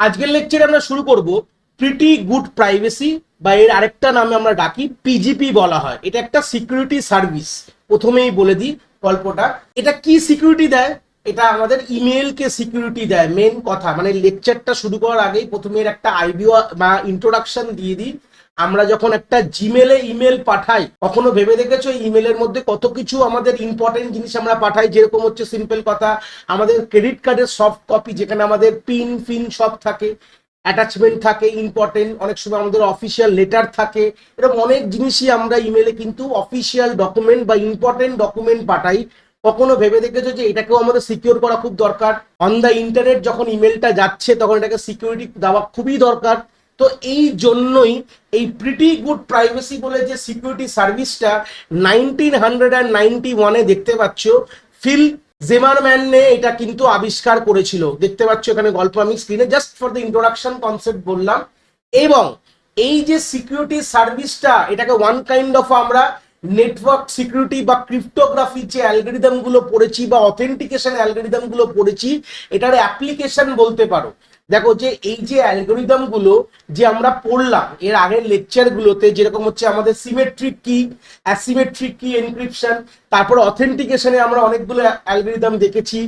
আজকের লেকচারে আমরা শুরু করব প্রিটি গুড প্রাইভেসি বা এর আরেকটা নামে আমরা ডাকি পিজিপি বলা হয়। এটা একটা সিকিউরিটি সার্ভিস। প্রথমেই বলে দিই গল্পটা, এটা কি সিকিউরিটি দেয়? এটা আমাদের ইমেলকে সিকিউরিটি দেয়। মেন কথা মানে লেকচারটা শুরু করার আগেই প্রথমে এর একটা আইডিয়া বা ইন্ট্রোডাকশন দিয়ে দিই। আমরা যখন একটা জিমেলে ইমেল পাঠাই, কখনো ভেবে দেখেছো ইমেলের মধ্যে কত কিছু আমাদের ইম্পর্টেন্ট জিনিস আমরা পাঠাই? যেরকম হচ্ছে সিম্পল কথা, আমাদের ক্রেডিট কার্ডের সফট কপি, যেখানে আমাদের পিন ফিন সব থাকে, অ্যাটাচমেন্ট থাকে ইম্পর্টেন্ট, অনেক সময় আমাদের অফিসিয়াল লেটার থাকে, এরকম অনেক জিনিসই আমরা ইমেলে কিন্তু অফিসিয়াল ডকুমেন্ট বা ইম্পর্টেন্ট ডকুমেন্ট পাঠাই। কখনো ভেবে দেখেছো যে এটাকেও আমাদের সিকিউর করা খুব দরকার? অন দ্য ইন্টারনেট যখন ইমেলটা যাচ্ছে তখন এটাকে সিকিউরিটি দেওয়া খুবই দরকার। তো এই জন্যই এই প্রিটি গুড প্রাইভেসি বলে যে সিকিউরিটি সার্ভিসটা 1991-এ দেখতে পাচ্ছ ফিল জেমারম্যান নে এটা কিন্তু আবিষ্কার করেছিল। দেখতে পাচ্ছ এখানে গল্প আমি স্ক্রিনে just for the introduction concept বললাম। এবং এই যে সিকিউরিটি সার্ভিসটা, এটাকে ওয়ান কাইন্ড অফ আমরা নেটওয়ার্ক সিকিউরিটি বা ক্রিপ্টোগ্রাফি যে অ্যালগরিদম গুলো পড়েছি বা অথেন্টিকেশন অ্যালগরিদম গুলো পড়েছি, এটার অ্যাপ্লিকেশন বলতে পারো। দেখো যে এই যে অ্যালগরিদম গুলো যে আমরা পড়লাম এর আগের লেকচার গুলোতে, যেরকম হচ্ছে আমাদের সিমেট্রিক কি, অ্যাসিমেট্রিক কি, এনক্রিপশন, তারপর অথেন্টিকেশনে আমরা অনেকগুলো অ্যালগরিদম দেখেছি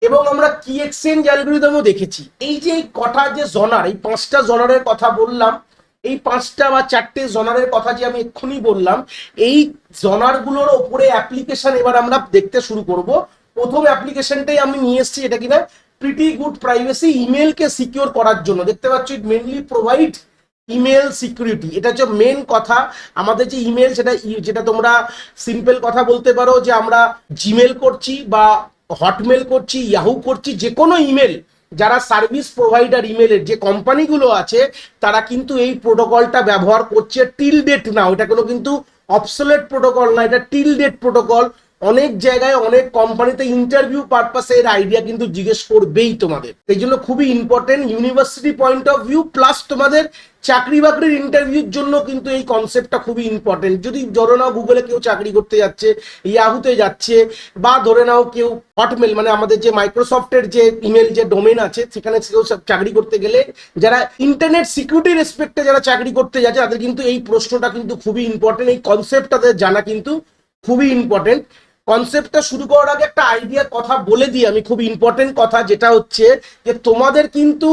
এবং আমরা কি এক্সচেঞ্জ অ্যালগরিদমও দেখেছি। এই যে এই কটা যে জনার, এই 5টা জনারের কথা বললাম, এই 5টা বা 4টে জনারের কথা যে আমি এক্ষুনি বললাম, এই জনারগুলোর ওপরে অ্যাপ্লিকেশন এবার আমরা দেখতে শুরু করব। প্রথম অ্যাপ্লিকেশনটাই আমি নিয়ে এসেছি, এটা কিনা প্রিটি গুড প্রাইভেসি, ইমেলকে সিকিউর করার জন্য। দেখতে পাচ্ছ ইট মেনলি প্রোভাইড ইমেল সিকিউরিটি। এটা হচ্ছে মেন কথা। আমাদের যে ইমেল, যেটা তোমরা সিম্পল কথা বলতে পারো যে আমরা জিমেল করছি বা হটমেল করছি, ইয়াহু করছি, যে কোনো ইমেল, যারা সার্ভিস প্রোভাইডার ইমেলের যে কোম্পানিগুলো আছে তারা কিন্তু এই প্রোটোকলটা ব্যবহার করছে টিল ডেট নাও। এটা কোনো কিন্তু অবসোলেট প্রোটোকল না, এটা টিল ডেট প্রোটোকল। অনেক জায়গায় অনেক কোম্পানিতে ইন্টারভিউ পারপাসে এর আইডিয়া কিন্তু জিজ্ঞেস করবেই তোমাদের। এই জন্য খুবই important university point of view, plus তোমাদের চাকরি বাকরির ইন্টারভিউর জন্য কিন্তু এই কনসেপ্টটা খুবই ইম্পর্টেন্ট। যদি ধরে নাও গুগলে কেউ চাকরি করতে যাচ্ছে, ইয়াহুতে যাচ্ছে, বা ধরে নাও কেউ হটমেল মানে আমাদের যে মাইক্রোসফটের যে ইমেল যে ডোমেন আছে সেখানে কেউ চাকরি করতে গেলে, যারা ইন্টারনেট সিকিউরিটি রেসপেক্টে যারা চাকরি করতে যাচ্ছে তাদের কিন্তু এই প্রশ্নটা কিন্তু খুবই ইম্পর্টেন্ট। এই কনসেপ্ট তাদের জানা কিন্তু খুবই ইম্পর্টেন্ট। কনসেপ্টটা শুরু করার আগে একটা আইডিয়া কথা বলে দিই আমি, খুব ইম্পর্টেন্ট কথা, যেটা হচ্ছে যে তোমাদের কিন্তু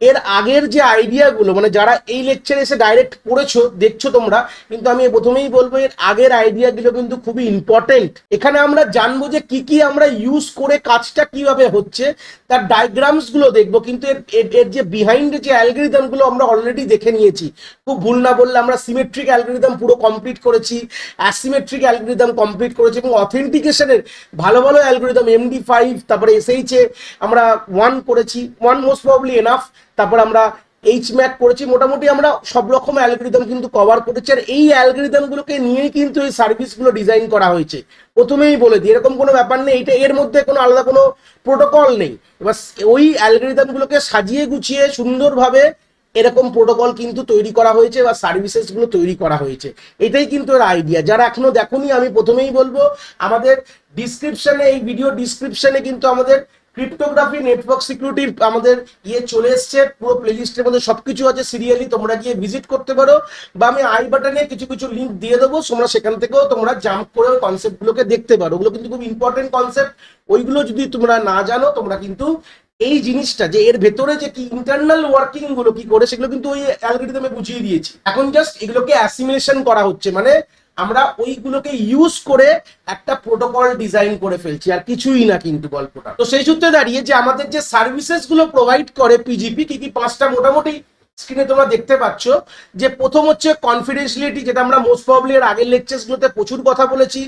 এর আগের যে আইডিয়াগুলো, মানে যারা এই লেকচারে এসে ডাইরেক্ট পড়েছো দেখছো তোমরা, কিন্তু আমি প্রথমেই বলবো এর আগের আইডিয়াগুলো কিন্তু খুবই ইম্পর্টেন্ট। এখানে আমরা জানবো যে কি কি আমরা ইউজ করে কাজটা কিভাবে হচ্ছে, তার ডায়াগ্রামস গুলো দেখবো। কিন্তু এর যে বিহাইন্ড যে অ্যালগরিদম গুলো আমরা অলরেডি দেখে নিয়েছি। খুব ভুল না বললে আমরা সিমেট্রিক অ্যালগরিদম পুরো কমপ্লিট করেছি, অ্যাসিমেট্রিক অ্যালগরিদম কমপ্লিট করেছি, এবং অথেন্টিকেশনের ভালো ভালো অ্যালগরিদম MD5, তারপরে SH আমরা 1 করেছি, 1 মোস্ট প্রবাবলি এনাফ। তারপর আমরা HMAC করেছি। মোটামুটি আমরা সব রকম অ্যালগরিদম কিন্তু কভার করেছি। আর এই অ্যালগরিদমগুলোকে নিয়েই কিন্তু এই সার্ভিসগুলো ডিজাইন করা হয়েছে। প্রথমেই বলে দিই, এরকম কোনো ব্যাপার নেই এটা এর মধ্যে কোনো আলাদা কোনো প্রোটোকল নেই। এবার ওই অ্যালগরিদমগুলোকে সাজিয়ে গুছিয়ে সুন্দরভাবে এরকম প্রোটোকল কিন্তু তৈরি করা হয়েছে বা সার্ভিসেসগুলো তৈরি করা হয়েছে। এটাই কিন্তু এর আইডিয়া। যারা এখনো দেখোনি, আমি প্রথমেই বলবো আমাদের ডিসক্রিপশনে, এই ভিডিও ডিসক্রিপশনে কিন্তু আমাদের ক্রিপ্টোগ্রাফি, নেটওয়ার্ক সিকিউরিটি আমাদের চলে এসছে, পুরো প্লেলিস্টের মধ্যে সবকিছু আছে সিরিয়ালি, তোমরা গিয়ে ভিজিট করতে পারো, বা আমি আই বাটনে কিছু কিছু লিঙ্ক দিয়ে দেবো, তোমরা সেখান থেকেও তোমরা জাম্প করে ওই কনসেপ্টগুলোকে দেখতে পারো। ওগুলো কিন্তু খুব ইম্পর্টেন্ট কনসেপ্ট। ওইগুলো যদি তোমরা না জানো, তোমরা কিন্তু এই জিনিসটা যে এর ভেতরে যে কি ইন্টারনাল ওয়ার্কিং গুলো কি করে, সেগুলো কিন্তু ওই অ্যালগরিদমে বুঝিয়ে দিয়েছি। এখন জাস্ট এগুলোকে অ্যাসিমিলেশন করা হচ্ছে, মানে আমরা ওইগুলোকে ইউজ করে একটা প্রোটোকল ডিজাইন করে ফেলছি, আর কিছুই না কিন্তু গল্পটা। তো সেই সূত্রে দাঁড়িয়ে যে আমাদের যে সার্ভিসেস গুলো প্রোভাইড করে পিজিপি, কি কি 5টা মোটামুটি স্ক্রিনে তোমরা দেখতে পাচ্ছ। যে প্রথম হচ্ছে কনফিডেন্সিয়ালিটি, যেটা আমরা মোস্ট প্রবাবলি এর আগের লেকচারস গুলোতে প্রচুর কথা বলেছি।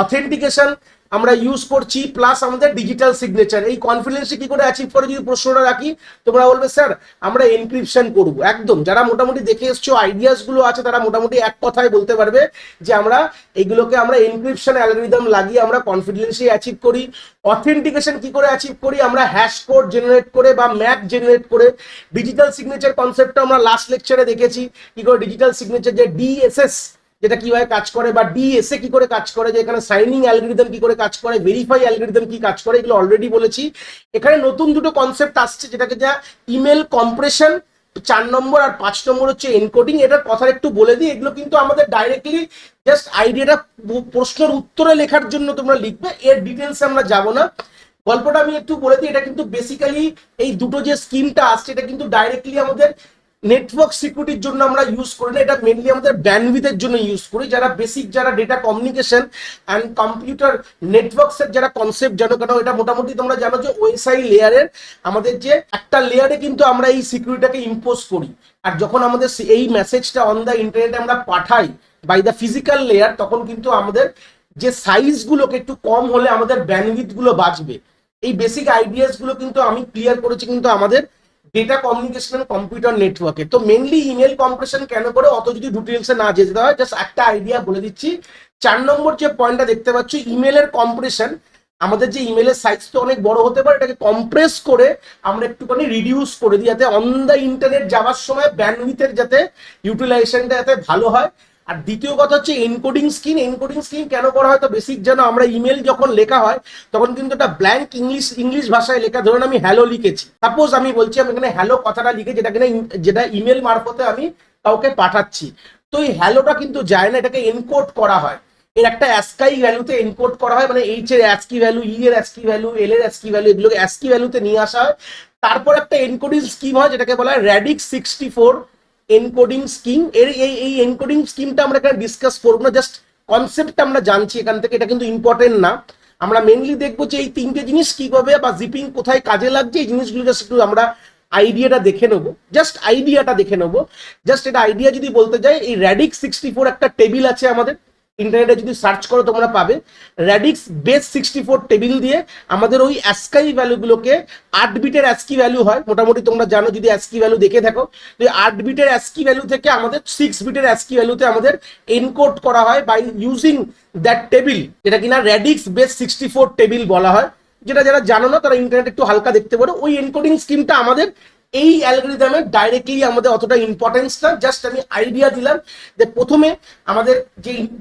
অথেন্টিকেশন আমরা ইউজ করছি, প্লাস আমাদের ডিজিটাল সিগনেচার। এই কনফিডেন্সি কি করে অ্যাচিভ করে যদি প্রশ্নটা রাখি, তোমরা বলবে স্যার আমরা এনক্রিপশন করব। একদম, যারা মোটামুটি দেখে এসছো আইডিয়াস গুলো আছে তারা মোটামুটি এক কথায় বলতে পারবে যে আমরা এইগুলোকে আমরা এনক্রিপশন অ্যালগরিদম লাগিয়ে আমরা কনফিডেন্সি অ্যাচিভ করি। অথেন্টিকেশন কি করে অ্যাচিভ করি, আমরা হ্যাশ কোড জেনারেট করে বা ম্যাপ জেনারেট করে। ডিজিটাল সিগনেচার কনসেপ্টটা আমরা লাস্ট লেকচারে দেখেছি কি করে ডিজিটাল সিগনেচার যে DSS যেটা কিভাবে কাজ করে, বা ডিএসএ কি করে কাজ করে, যে এখানে সাইনিং অ্যালগরিদম কি করে কাজ করে, ভেরিফাই অ্যালগরিদম কি কাজ করে, এগুলো অলরেডি বলেছি। এখানে নতুন দুটো কনসেপ্ট আসছে, যেটাকে যা ইমেল কম্প্রেশন 4 নম্বর, আর 5 নম্বর হচ্ছে এনকোডিং। এটার কথা একটু বলে দিই, এগুলো কিন্তু আমাদের ডাইরেক্টলি জাস্ট আইডিয়াটা প্রশ্নের উত্তরে লেখার জন্য তোমরা লিখবে, এর ডিটেলসে আমরা যাব না। গল্পটা আমি একটু বলে দিই, এটা কিন্তু বেসিক্যালি এই দুটো যে স্কিমটা আসছে এটা কিন্তু ডাইরেক্টলি আমাদের নেটওয়ার্ক সিকিউরিটির জন্য আমরা ইউজ করি না, এটা মেনলি আমাদের ব্যান্ডউইথের জন্য ইউজ করি। যারা বেসিক, যারা ডেটা কমিউনিকেশন অ্যান্ড কম্পিউটার নেটওয়ার্কসের যারা কনসেপ্ট জানো, কেন এটা মোটামুটি তোমরা জানো যে ওএসআই লেয়ারের আমাদের যে একটা লেয়ারে কিন্তু আমরা এই সিকিউরিটিটাকে ইম্পোজ করি, আর যখন আমাদের এই মেসেজটা অন দ্য ইন্টারনেটে আমরা পাঠাই বাই দ্য ফিজিক্যাল লেয়ার, তখন কিন্তু আমাদের যে সাইজগুলোকে একটু কম হলে আমাদের ব্যান্ডউইথ গুলো বাঁচবে। এই বেসিক আইডিয়াস গুলো কিন্তু আমি ক্লিয়ার করেছি কিন্তু আমাদের ডেটা কমিউনিকেশন কম্পিউটার নেটওয়ার্কে। তো মেনলি ইমেল কম্প্রেশন কেন করে, অত যদি ডিটেলসে না যেতে হয়, জাস্ট একটা আইডিয়া বলে দিচ্ছি। 4 নম্বর যে পয়েন্টটা দেখতে পাচ্ছ, ইমেলের কম্প্রেশন, আমাদের যে ইমেলের সাইজ তো অনেক বড় হতে পারে, এটাকে কম্প্রেস করে আমরা একটুখানি রিডিউস করে দিই, যাতে অন দ্য ইন্টারনেট যাওয়ার সময় ব্যান্ডউইথের যাতে ইউটিলাইজেশনটা যাতে ভালো হয়। আর দ্বিতীয় কথা হচ্ছে এনকোডিং স্কিম। এনকোডিং স্কিম কেন করা হয়, তো বেসিক যেন আমরা ইমেল যখন লেখা হয় তখন কিন্তু একটা ব্ল্যাঙ্ক ইংলিশ ভাষায় লেখা, ধরুন আমি হ্যালো লিখেছি, সাপোজ আমি বলছি আমি এখানে হ্যালো কথাটা লিখে যেটা কিনা যেটা ইমেল মারফতে আমি কাউকে পাঠাচ্ছি, তো এই হ্যালোটা কিন্তু যায় না, এটাকে এনকোড করা হয়, এর একটা অ্যাসকাই ভ্যালুতে এনকোড করা হয়, মানে এইচ এর অ্যাসকি ভ্যালু, ই এর অ্যাসকি ভ্যালু, এল এর অ্যাসকি ভ্যালু, এগুলোকে অ্যাসকি ভ্যালুতে নিয়ে আসা হয়। তারপর একটা এনকোডিং স্কিম হয় যেটাকে বলা হয় র্যাডিক্স 64 এনকোডিং স্কিম। এর এই এনকোডিং স্কিমটা আমরা এখানে ডিসকাস করবো না, জাস্ট কনসেপ্টটা আমরা জানছি এখান থেকে, এটা কিন্তু ইম্পর্টেন্ট না। আমরা মেনলি দেখবো যে এই তিনটে জিনিস কিভাবে বা জিপিং কোথায় কাজে লাগছে, এই জিনিসগুলো জাস্ট একটু আমরা আইডিয়াটা দেখে নেবো, জাস্ট আইডিয়াটা দেখে নেবো। জাস্ট এটা আইডিয়া যদি বলতে যাই, এই র্যাডিক্স 64 একটা টেবিল আছে আমাদের ইন্টারনেটে, যদি সার্চ করো তোমরা পাবে র্যাডিক্স বেস 64 টেবিল দিয়ে আমাদের ওই অ্যাসকাই ভ্যালুগুলোকে 8 বিটের অ্যাসকি ভ্যালু হয় মোটামুটি, তোমরা জানো যদি অ্যাসকি ভ্যালু দেখে থাকো, তো 8 বিটের অ্যাসকি ভ্যালু থেকে আমাদের 6 বিটের অ্যাসকি ভ্যালুতে আমাদের এনকোড করা হয় বাই ইউজিং দ্যাট টেবিল, যেটা কিনা র্যাডিক্স বেস 64 টেবিল বলা হয়। যেটা যারা জানো না তারা ইন্টারনেট একটু হালকা দেখতে পারো। ওই এনকোডিং স্কিমটা আমাদের এই অ্যালগরিদমে ডাইরেক্টলি আমাদের অতটা ইম্পর্টেন্স না, জাস্ট আমি আইডিয়া দিলাম যে প্রথমে আমাদের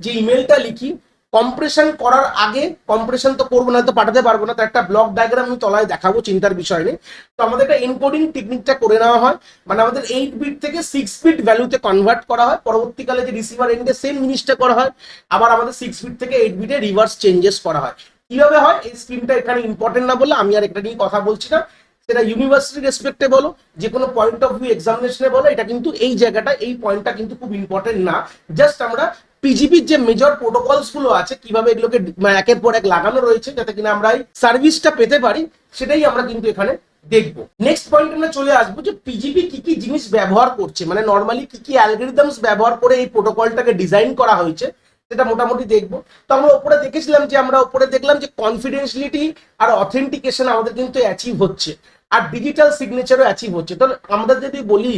যে ইমেলটা লিখি কম্প্রেশন করার আগে, কম্প্রেশন তো করবো না, তো পাঠাতে পারবো না, তো একটা ব্লক ডায়াগ্রাম আমি তলায় দেখাবো, চিন্তার বিষয় নেই। তো আমাদের একটা এনকোডিং টেকনিকটা করে নেওয়া হয়, মানে আমাদের 8 বিট থেকে 6 বিট ভ্যালুতে কনভার্ট করা হয়, পরবর্তীকালে যে রিসিভার এন্ডে সেম জিনিসটা করা হয়, আবার আমাদের 6 বিট থেকে 8 বিটে রিভার্স চেঞ্জেস করা হয়। কিভাবে হয় এই স্কিমটা এখানে ইম্পর্টেন্ট না বলে আমি আর এটা নিয়ে কথা বলছি না, সেটা ইউনিভার্সিটি রেসপেক্টে বলো, যে কোনো পয়েন্ট অফ ভিউ এক্সামিনেশনে বলো, এটা কিন্তু এই জায়গাটা এই পয়েন্টটা কিন্তু খুব ইম্পর্টেন্ট না। জাস্ট আমরা পিজিপির যে মেজর প্রোটোকলস গুলো আছে কিভাবে এগুলোকে একের পর এক লাগানো রয়েছে যাতে কিনা আমরা এই সার্ভিসটা পেতে পারি, সেটাই আমরা কিন্তু এখানে দেখবো। নেক্সট পয়েন্ট আমরা চলে আসবো যে পিজিপি কি কি জিনিস ব্যবহার করছে, মানে নর্মালি কি কি অ্যালগরিদমস ব্যবহার করে এই প্রোটোকলটাকে ডিজাইন করা হয়েছে, সেটা মোটামুটি দেখবো। তো আমরা উপরে দেখেছিলাম যে আমরা উপরে দেখলাম যে কনফিডেন্সিয়ালিটি আর অথেন্টিকেশন আমাদের কিন্তু অ্যাচিভ হচ্ছে, আর ডিজিটাল সিগনেচারও অ্যাচিভ হচ্ছে। তো আমরা যদি বলি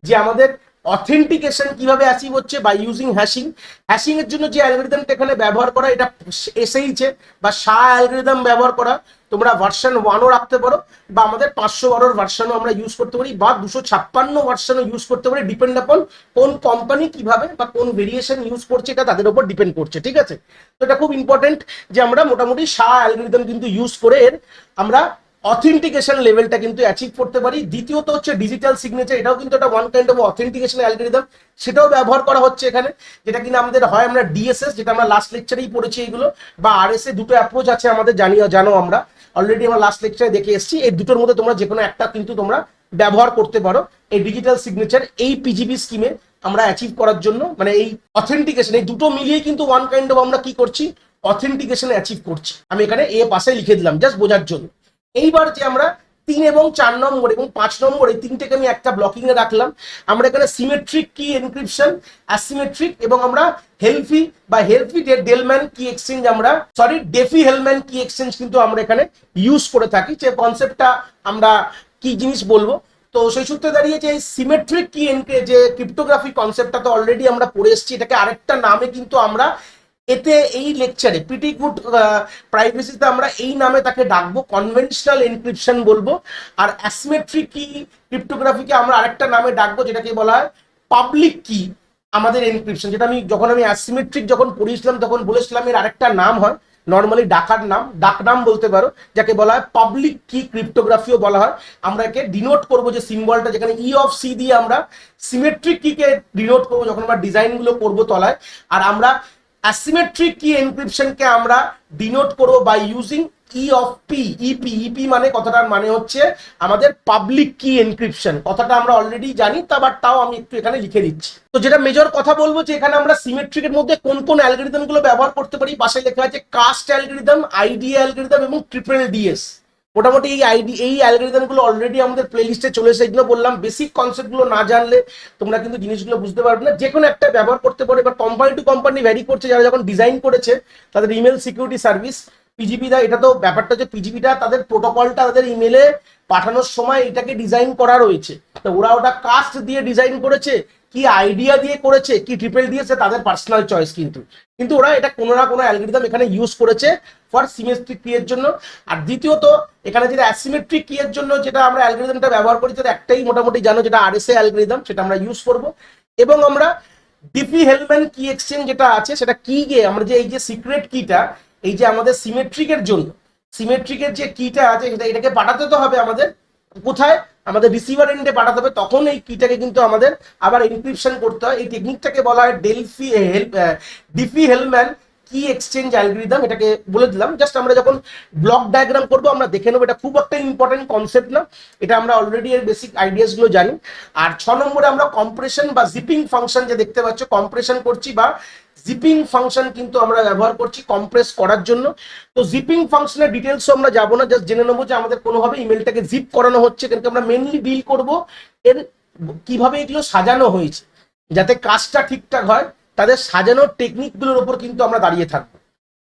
যে আমাদের অথেন্টিকেশন কিভাবে অ্যাচিভ হচ্ছে, বাই ইউজিং হ্যাশিং। হ্যাশিং এর জন্য যে অ্যালগরিদমটা এখানে ব্যবহার করা, এটা এসএইচ বা SHA অ্যালগরিদম ব্যবহার করা, তোমরা ভার্সন 1ও রাখতে পারো, বা আমাদের 512 ভার্সনও আমরা ইউজ করতে পারি, বা 256 ভার্সনও ইউজ করতে পারি, ডিপেন্ড আপন কোন কোম্পানি কিভাবে বা কোন ভেরিয়েশন ইউজ করছে, এটা তাদের উপর ডিপেন্ড করছে, ঠিক আছে। তো এটা খুব ইম্পর্টেন্ট যে আমরা মোটামুটি SHA অ্যালগরিদম কিন্তু ইউজ করে এর আমরা অথেন্টিকেশন লেভেলটা কিন্তু অ্যাচিভ করতে পারি। দ্বিতীয়ত হচ্ছে ডিজিটাল সিগনেচার, এটাও কিন্তু একটা one kind of authentication algorithm, সেটাও ব্যবহার করা হচ্ছে এখানে, যেটা কিনা আমাদের হয় আমরা ডিএসএস, যেটা আমরা লাস্ট লেকচারেই পড়েছি এগুলো, বা আরএসএ, দুটো অ্যাপ্রোচ আছে আমাদের জানো আমরা অলরেডি আমরা লাস্ট লেকচারে দেখে এসেছি। এই দুটোর মধ্যে তোমরা যে কোনো একটা কিন্তু তোমরা ব্যবহার করতে পারো এই ডিজিটাল সিগনেচার এই পিজিপি স্কিমে আমরা অ্যাচিভ করার জন্য, মানে এই অথেন্টিকেশন, এই দুটো মিলিয়ে কিন্তু ওয়ান কাইন্ড অফ আমরা কি করছি, অথেন্টিকেশন অ্যাচিভ করছি। আমি এখানে এ পাশে লিখে দিলাম জাস্ট বোঝার জন্য। এইবার যে আমরা 3 এবং 4 নম্বর এবং 5 নম্বর এই তিনটেকে আমি একটা ব্লকিং এ রাখলাম। আমরা এখানে সিমেট্রিক কি এনক্রিপশন, অ্যাসিমেট্রিক এবং আমরা হেলফি বা হেলফি ডেলম্যান কি এক্সচেঞ্জ, আমরা সরি ডেফি হেলম্যান কি এক্সচেঞ্জ কিন্তু আমরা এখানে ইউজ করে থাকি। যে কনসেপ্টটা আমরা কি জিনিস বলবো, তো সেই সূত্রে দাঁড়িয়েছে এই সিমেট্রিক কি যে ক্রিপ্টোগ্রাফি কনসেপ্টটা তো অলরেডি আমরা পড়ে এসেছি, এটাকে আরেকটা নামে কিন্তু আমরা এতে এই লেকচারে প্রিটি গুড প্রাইভেসিতে আমরা এই নামে তাকে ডাকবো, কনভেনশনাল এনক্রিপশন বলবো। আর অ্যাসিমেট্রিক কি ক্রিপ্টোগ্রাফিকে আমরা আরেকটা নামে ডাকবো যেটাকে বলা হয় পাবলিক কি। আমাদের এনক্রিপশন, যেটা যখন আমি অ্যাসিমেট্রিক যখন পড়িয়েছিলাম তখন বলেছিলাম এর আরেকটা নাম হয়, নর্মালি ডাক নাম বলতে পারো, যাকে বলা হয় পাবলিক কি ক্রিপ্টোগ্রাফিও বলা হয়। আমরা একে ডিনোট করবো যে সিম্বলটা, যেখানে ই অফ সি দিয়ে আমরা সিমেট্রিক কিকে ডিনোট করবো যখন আমরা ডিজাইনগুলো করবো তলায়, আর আমরা অ্যাসিমেট্রিক কি এনক্রিপশনকে আমরা ডিনোট করবো by using E of P, EP. EP মানে কথাটার মানে হচ্ছে আমাদের পাবলিক কি এনক্রিপশন। কথাটা আমরা অলরেডি জানি, তাও আমি একটু এখানে লিখে দিচ্ছি। তো যেটা মেজর কথা বলবো যে এখানে আমরা সিমেট্রিকের মধ্যে কোন কোন অ্যালগরিদম গুলো ব্যবহার করতে পারি, পাশে লেখা আছে কাস্ট অ্যালগরিদম, আইডিয়া অ্যালগরিদম এবং ট্রিপল ডিএস। মোটামুটি এই অ্যালগরিদম গুলো অলরেডি আমাদের প্লে লিস্টে চলে এসে, এগুলো বললাম বেসিক কনসেপ্ট গুলো না জানলে তোমরা কিন্তু জিনিসগুলো বুঝতে পারবে না। যে কোনো একটা ব্যবহার করতে পারো। এবার কোম্পানি টু কোম্পানি ভ্যারি করছে, যারা যখন ডিজাইন করেছে তাদের ইমেল সিকিউরিটি সার্ভিস পিজিপি দা, এটা তো ব্যাপারটা হচ্ছে পিজিপিটা তাদের প্রোটোকলটা তাদের ইমেলে পাঠানোর সময় এটাকে ডিজাইন করা রয়েছে। তো ওরা ওটা কাস্ট দিয়ে ডিজাইন করেছে কি আইডিয়া দিয়ে করেছে কি ট্রিপল দিয়েছে, তাদের পার্সোনাল চয়েস। কিন্তু ওরা এটা কোনো না কোনো অ্যালগরিদম এখানে ইউজ করেছে ফর সিমেট্রিক কি এর জন্য। আর দ্বিতীয়ত এখানে যেটা অ্যাসিমেট্রিক কি এর জন্য যেটা আমরা অ্যালগরিদমটা ব্যবহার করি, তার একটাই মোটামুটি জানো, যেটা আরএসএ অ্যালগরিদম, সেটা আমরা ইউজ করব। এবং আমরা ডিফি-হেলম্যান কি এক্সচেঞ্জ যেটা আছে, সেটা কি গে আমরা যে এই যে সিক্রেট কিটা, এই যে আমাদের সিমেট্রিকের জন্য সিমেট্রিকের যে কিটা আছে সেটা এটাকে পাঠাতে তো হবে আমাদের কোথায়, আমাদের রিসিভার এন্ডে পাঠাতে হবে। তখন এই কিটাকে কিন্তু আমাদের আবার এনক্রিপশন করতে হয়। এই টেকনিকটাকে বলা হয় ডিফি-হেলম্যান কি এক্সচেঞ্জ অ্যালগরিদম। এটাকে বলে দিলাম। জাস্ট আমরা যখন ব্লক ডায়াগ্রাম করবো আমরা দেখে নেবো, এটা খুব একটা ইম্পর্টেন্ট কনসেপ্ট না, এটা আমরা অলরেডি এর বেসিক আইডিয়াস গুলো জানি। আর 6 নম্বরে আমরা কম্প্রেশন বা জিপিং ফাংশন যে দেখতে পাচ্ছ, কম্প্রেশন করছি বা জিপিং ফাংশন কিন্তু আমরা ব্যবহার করছি কম্প্রেস করার জন্য। তো জিপিং ফাংশনের ডিটেলসও আমরা যাবো না, জাস্ট জেনে নেবো যে আমাদের কোনোভাবে ইমেলটাকে জিপ করানো হচ্ছে, কিন্তু আমরা মেনলি ডিল করবো এর কিভাবে এগুলো সাজানো হয়েছে, যাতে কাজটা ঠিকঠাক হয়। তাদের সাজানোর টেকনিকগুলোর উপর কিন্তু আমরা দাঁড়িয়ে থাকবো।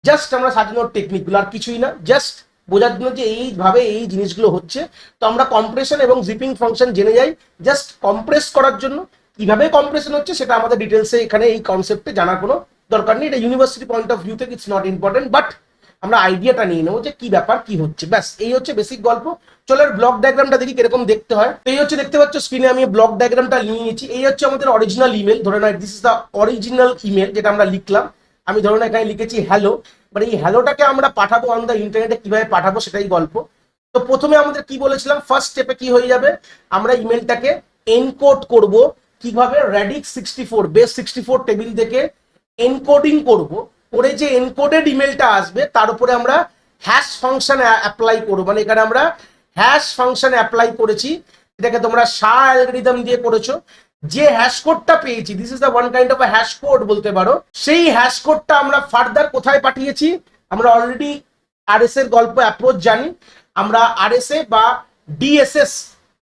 জাস্ট আমরা সাজানোর টেকনিকগুলো, আর কিছুই না, জাস্ট বোঝার জন্য যে এইভাবে এই জিনিসগুলো হচ্ছে। তো আমরা কম্প্রেশন এবং জিপিং ফাংশন জেনে যাই জাস্ট কম্প্রেস করার জন্য। কিভাবে কম্প্রেশন হচ্ছে সেটা আমাদের ডিটেলসে এখানে এই কনসেপ্টে জানার কোনো দরকার নেই। এটা ইউনিভার্সিটি পয়েন্ট অফ ভিউ থেকে ইটস নট ইম্পর্টেন্ট, বাট আমরা আইডিয়াটা নিয়ে নেবো যে কি ব্যাপার কি হচ্ছে। ব্যাস এই হচ্ছে বেসিক গল্প। চলো ব্লক ডায়াগ্রামটা দেখি কিরকম দেখতে হয়। তো এই হচ্ছে দেখতে পাচ্ছ স্ক্রিনে আমি ব্লক ডায়াগ্রামটা নিয়ে নিয়েছি। এই হচ্ছে আমাদের অরিজিনাল ইমেল, ধরে নাও this is the original email যেটা আমরা লিখলাম। আমি ধরে নাও এখানে লিখেছি হ্যালো, বাট এই হ্যালোটাকে আমরা পাঠাবো অন দ্য ইন্টারনেটে, কিভাবে পাঠাবো সেটাই গল্প। তো প্রথমে আমাদের কি বলেছিলাম, ফার্স্ট স্টেপে কি হয়ে যাবে, আমরা ইমেলটাকে এনকোড করব। কিভাবে, র্যাডিক্স 64 বেস 64 টেবিল থেকে এনকোডিং করব, করে যে এনকোডেড ইমেলটা আসবে তার উপরে আমরা হ্যাশ ফাংশন অ্যাপ্লাই করব। মানে এখানে আমরা হ্যাশ ফাংশন অ্যাপ্লাই করেছি, এটাকে তোমরা SHA অ্যালগরিদম দিয়ে করেছো। যে হ্যাশ কোডটা পেয়েছি, this is the one kind of a hash code বলতে পারো। সেই হ্যাশ কোডটা আমরা ফার্দার কোথায় পাঠিয়েছি, আমরা অলরেডি আরএস এর গল্প অ্যাপ্রোচ জানি। আমরা আরএসএ বা ডিএসএস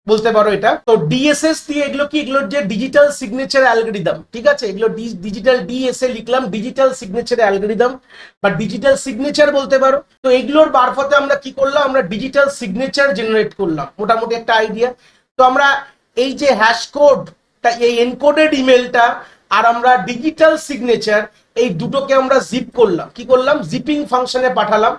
বলতে পারো এটা। তো ডিএসএস দিয়ে এগুলো কি, এগুলোর যে ডিজিটাল সিগনেচার অ্যালগরিদম, ঠিক আছে, এগুলো ডিজিটাল ডিএসএ লিখলাম, ডিজিটাল সিগনেচার অ্যালগরিদম বা ডিজিটাল সিগনেচার বলতে পারো। তো এগুলোর মারফতে আমরা কি করলাম, আমরা ডিজিটাল সিগনেচার জেনারেট করলাম, মোটামুটি একটা আইডিয়া। তো আমরা এই যে হ্যাশ কোডটা, এই এনকোডেড ইমেলটা আর আমরা ডিজিটাল সিগনেচার, এই দুটোকে আমরা জিপ করলাম। কি করলাম, জিপিং ফাংশনে পাঠালাম।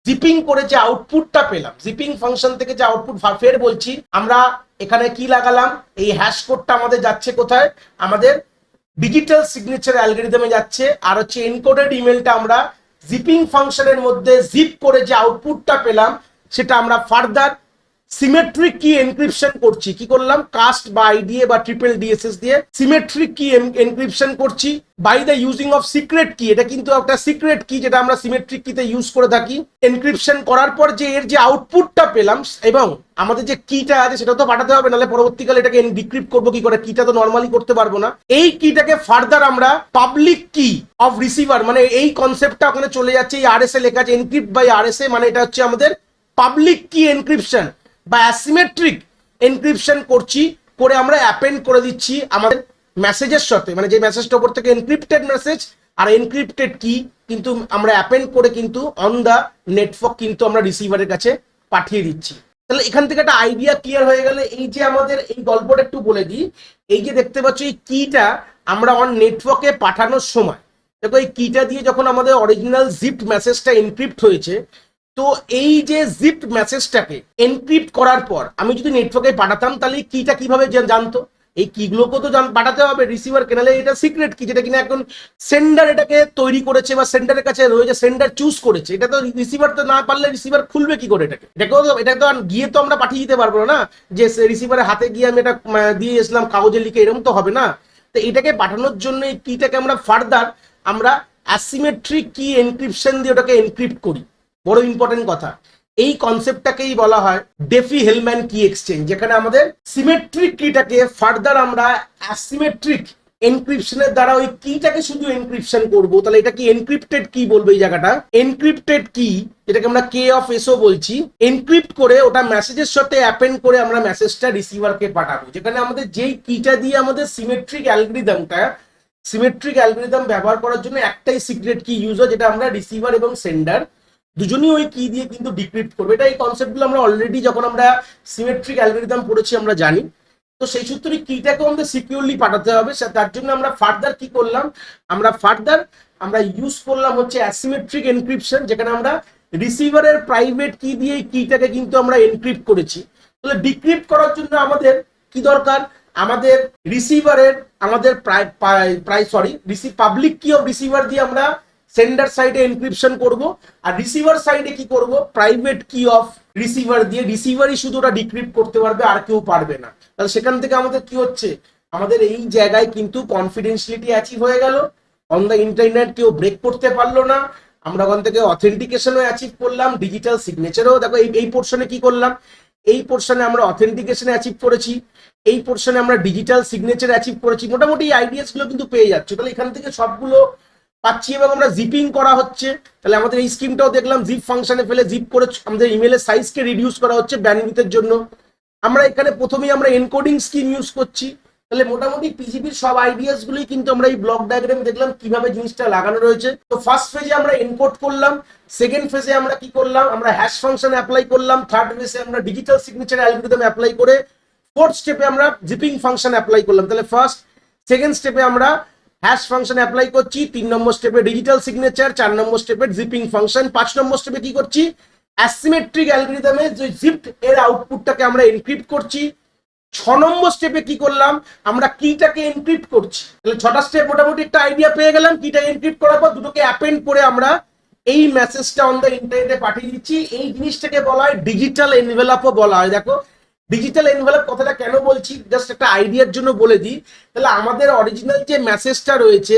জিপিং করে যে আউটপুটটা পেলাম, জিপিং ফাংশন থেকে যে আউটপুট, ফের বলছি আমরা এখানে কি লাগালাম, এই হ্যাশ কোডটা আমাদের যাচ্ছে কোথায়, আমাদের ডিজিটাল সিগনেচার অ্যালগরিদমে যাচ্ছে। আর হচ্ছে এনকোডেড ইমেলটা আমরা জিপিং ফাংশনের মধ্যে জিপ করে যে আউটপুটটা পেলাম সেটা আমরা ফার্দার সিমেট্রিক কি এনক্রিপশন করছি। কি করলাম, কাস্ট বা আইডিএ বা ট্রিপল ডিএসএস দিয়ে সিমেট্রিক কি এনক্রিপশন করছি by the using of secret key. এটা কিন্তু একটা সিক্রেট কি যেটা আমরা সিমেট্রিক কিতে ইউজ করে থাকি। এনক্রিপশন করার পর যে এর যে আউটপুটটা পেলাম এবং আমাদের যে কিটা আছে সেটা তো পাঠাতে হবে, নাহলে পরবর্তীকালে এটাকে ডিক্রিপ্ট করবো কি করে, কিটা তো নর্মালি করতে পারবো না। এই কিটাকে ফার্দার আমরা পাবলিক কি অফ রিসিভার, মানে এই কনসেপ্টটা ওখানে চলে যাচ্ছে। এই আরএসএ লেখা আছে এনক্রিপ্ট বাই আরএসএ, মানে এটা হচ্ছে আমাদের পাবলিক কি এনক্রিপশন বা অ্যাসিমেট্রিক এনক্রিপশন করছি, করে আমরা অ্যাপেন্ড করে দিচ্ছি আমাদের মেসেজের সাথে, মানে যে মেসেজটা উপর থেকে এনক্রিপ্টেড মেসেজ আর এনক্রিপ্টেড কি কিন্তু আমরা অ্যাপেন্ড করে কিন্তু অন দ্য নেটওয়ার্ক কিন্তু আমরা রিসিভারের কাছে পাঠিয়ে দিচ্ছি। তাহলে এখান থেকে একটা আইডিয়া ক্লিয়ার হয়ে গেলে, এই যে আমাদের এই গল্পটা একটু বলে দিই। এই যে দেখতে পাচ্ছ এই কিটা আমরা অন নেটওয়ার্কে পাঠানোর সময়, দেখো এই কিটা দিয়ে যখন আমাদের অরিজিনাল জিপড মেসেজটা এনক্রিপ্ট হয়েছে, তো এই যে জিপড মেসেজটাকে এনক্রিপ্ট করার পর আমি যদি নেটওয়ার্কে পাঠাতাম তাহলে কিটা কিভাবে জানতো, এই কিগুলোকে তো পাঠাতে হবে রিসিভার কেনালে, এটা সিক্রেট কি যেটা কিনা এখন সেন্ডার এটাকে তৈরি করেছে বা সেন্ডারের কাছে রয়েছে, সেন্ডার চুজ করেছে, এটা তো রিসিভার তো না পারলে রিসিভার খুলবে কি করে এটাকেও তো, এটা তো গিয়ে তো আমরা পাঠিয়ে দিতে পারবো না যে রিসিভারের হাতে গিয়ে আমি এটা দিয়ে এসলাম কাগজে লিখে, এরকম তো হবে না। তো এটাকে পাঠানোর জন্য এই কিটাকে আমরা ফার্দার আমরা অ্যাসিমেট্রিক কি এনক্রিপশন দিয়ে ওটাকে এনক্রিপ্ট করি। বড় ইম্পর্টেন্ট কথা, এই কনসেপ্টটাকেই বলা হয় ডেফি হেলম্যান কি এক্সচেঞ্জ, যেখানে আমাদের সিমেট্রিক কিটাকে ফার্দার আমরা অ্যাসিমেট্রিক এনক্রিপশনের দ্বারা ওই কিটাকে শুধু এনক্রিপশন করব। তাহলে এটা কি এনক্রিপ্টেড কি বলবো এই জায়গাটা, এনক্রিপ্টেড কি যেটাকে আমরা কে অফ এসও বলছি, এনক্রিপ্ট করে ওটা মেসেজের সাথে অ্যাপেন্ড করে আমরা মেসেজটা রিসিভারকে পাঠাবো, যেখানে আমাদের যেই কিটা দিয়ে আমাদের সিমেট্রিক অ্যালগরিদম ব্যবহার করার জন্য একটাই সিক্রেট কি ইউজ হয়, যেটা আমরা রিসিভার এবং সেন্ডার দুজনই ওই কি দিয়ে কিন্তু ডিক্রিপ্ট করবে। এটা এই কনসেপ্টগুলো আমরা অলরেডি যখন আমরা সিমেট্রিক অ্যালগরিদম পড়েছি আমরা জানি। তো সেই সূত্রে কিটাকে আমাদের সিকিউরলি পাঠাতে হবে, তার জন্য আমরা ফার্দার কি করলাম, আমরা ইউজ করলাম হচ্ছে অ্যাসিমেট্রিক এনক্রিপশন, যেখানে আমরা রিসিভারের প্রাইভেট কি দিয়ে কিটাকে কিন্তু আমরা এনক্রিপ্ট করেছি। তাহলে ডিক্রিপ্ট করার জন্য আমাদের কি দরকার, আমাদের রিসিভারের আমাদের পাবলিক কি অফ রিসিভার দিয়ে আমরা সেন্ডার সাইডে এনক্রিপশন করব, আর রিসিভার সাইডে কি করব, প্রাইভেট কি অফ রিসিভার দিয়ে রিসিভারই শুধু ওটা ডিক্রিপ্ট করতে পারবে, আর কেউ পারবে না। তাহলে সেখান থেকে আমাদের কি হচ্ছে, আমাদের এই জায়গায় কিন্তু কনফিডেন্সিয়ালিটি অ্যাচিভ হয়ে গেল, অন দ্য ইন্টারনেট কেউ ব্রেক করতে পারলো না। আমরা ওখান থেকে অথেন্টিকেশনও অ্যাচিভ করলাম, ডিজিটাল সিগনেচারও দেখো এই পোর্শনে কি করলাম, এই পোর্শনে আমরা অথেন্টিকেশন অ্যাচিভ করেছি, এই পোর্শনে আমরা ডিজিটাল সিগনেচার অ্যাচিভ করেছি। মোটামুটি এই আইডিয়াস গুলো কিন্তু পেয়ে যাচ্ছে। তাহলে এখান থেকে সবগুলো পাচ্ছি এবং আমরা জিপিং করা হচ্ছে। তাহলে আমাদের এই স্কিমটাও দেখলাম, জিপ ফাংশনে ফেলে জিপ করে আমাদের ইমেলের সাইজকে রিডিউস করা হচ্ছে ব্যান্ডউইথের জন্য। আমরা এখানে প্রথমেই আমরা এনকোডিং স্কিম ইউজ করছি। তাহলে মোটামুটি পিজিপির সব আইডিয়াস গুলোই কিন্তু আমরা এই ব্লক ডায়াগ্রামে দেখলাম কিভাবে জিনিসটা লাগানো রয়েছে। তো ফার্স্ট ফেজে আমরা এনকোড করলাম, সেকেন্ড ফেজে আমরা কি করলাম, আমরা হ্যাশ ফাংশন অ্যাপ্লাই করলাম, থার্ড ফেজে আমরা ডিজিটাল সিগনেচার অ্যালগরিদম অ্যাপ্লাই করে, ফোর্থ স্টেপে আমরা জিপিং ফাংশন অ্যাপ্লাই করলাম। তাহলে ফার্স্ট সেকেন্ড স্টেপে আমরা হ্যাশ ফাংশন অ্যাপ্লাই করছি, 3 নম্বর স্টেপে ডিজিটাল সিগনেচার, 4 নম্বর স্টেপে জিপিং ফাংশন, 5 নম্বর স্টেপে কি করছি, অ্যাসিমেট্রিক অ্যালগরিদমে যে জিপড এর আউটপুটটাকে আমরা এনক্রিপ্ট করছি। 6 নম্বর স্টেপে কি করলাম, আমরা কিটাকে এনক্রিপ্ট করছি। তাহলে 6টা স্টেপ মোটামুটি একটা আইডিয়া পেয়ে গেলাম। কিটা এনক্রিপ্ট করার পর দুটোকে অ্যাপেন্ড করে আমরা এই মেসেজটা অন দ্য ইন্টারনেটে পাঠিয়ে দিচ্ছি। এই জিনিসটাকে বলা হয় ডিজিটাল এনভেলপও বলা হয়। দেখো ডিজিটাল এনভেলপ কথাটা কেন বলছি, জাস্ট একটা আইডিয়ার জন্য বলে দিই। তাহলে আমাদের অরিজিনাল যে মেসেজটা রয়েছে,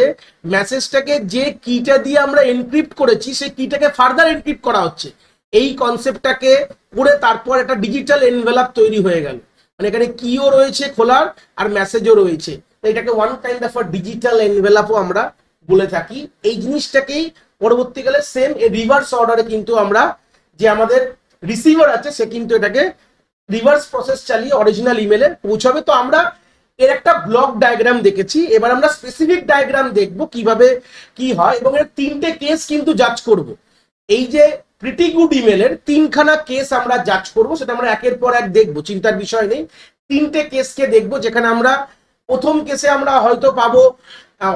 মেসেজটাকে যে কিটা দিয়ে আমরা এনক্রিপ্ট করেছি, সেই কিটাকে ফার্দার এনক্রিপ্ট করা হচ্ছে। এই কনসেপ্টটাকে করে তারপর একটা ডিজিটাল এনভেলপ তৈরি হয়ে গেল, মানে এখানে কিও রয়েছে খোলার আর মেসেজও রয়েছে। এটাকে ওয়ান কাইন্ড অফ ডিজিটাল এনভেলপও আমরা বলে থাকি। এই জিনিসটাকেই পরবর্তীকালে সেম রিভার্স অর্ডারে কিন্তু আমরা যে আমাদের রিসিভার আছে সে কিন্তু এটাকে রিভার্স প্রসেস চালিয়ে অরিজিনাল ইমেলে পৌঁছাবে। তো আমরা এর একটা ব্লক ডায়াগ্রাম দেখেছি, এবার আমরা স্পেসিফিক ডায়াগ্রাম দেখবো কিভাবে কি হয়, এবং এর 3টে কেস কিন্তু জাজ করব। এই যে প্রিটি গুড ইমেলের 3খানা কেস আমরা জাজ করব, সেটা আমরা একের পর এক দেখবো, চিন্তার বিষয় নেই। 3টে কেসকে দেখবো, যেখানে আমরা প্রথম কেসে আমরা হয়তো পাবো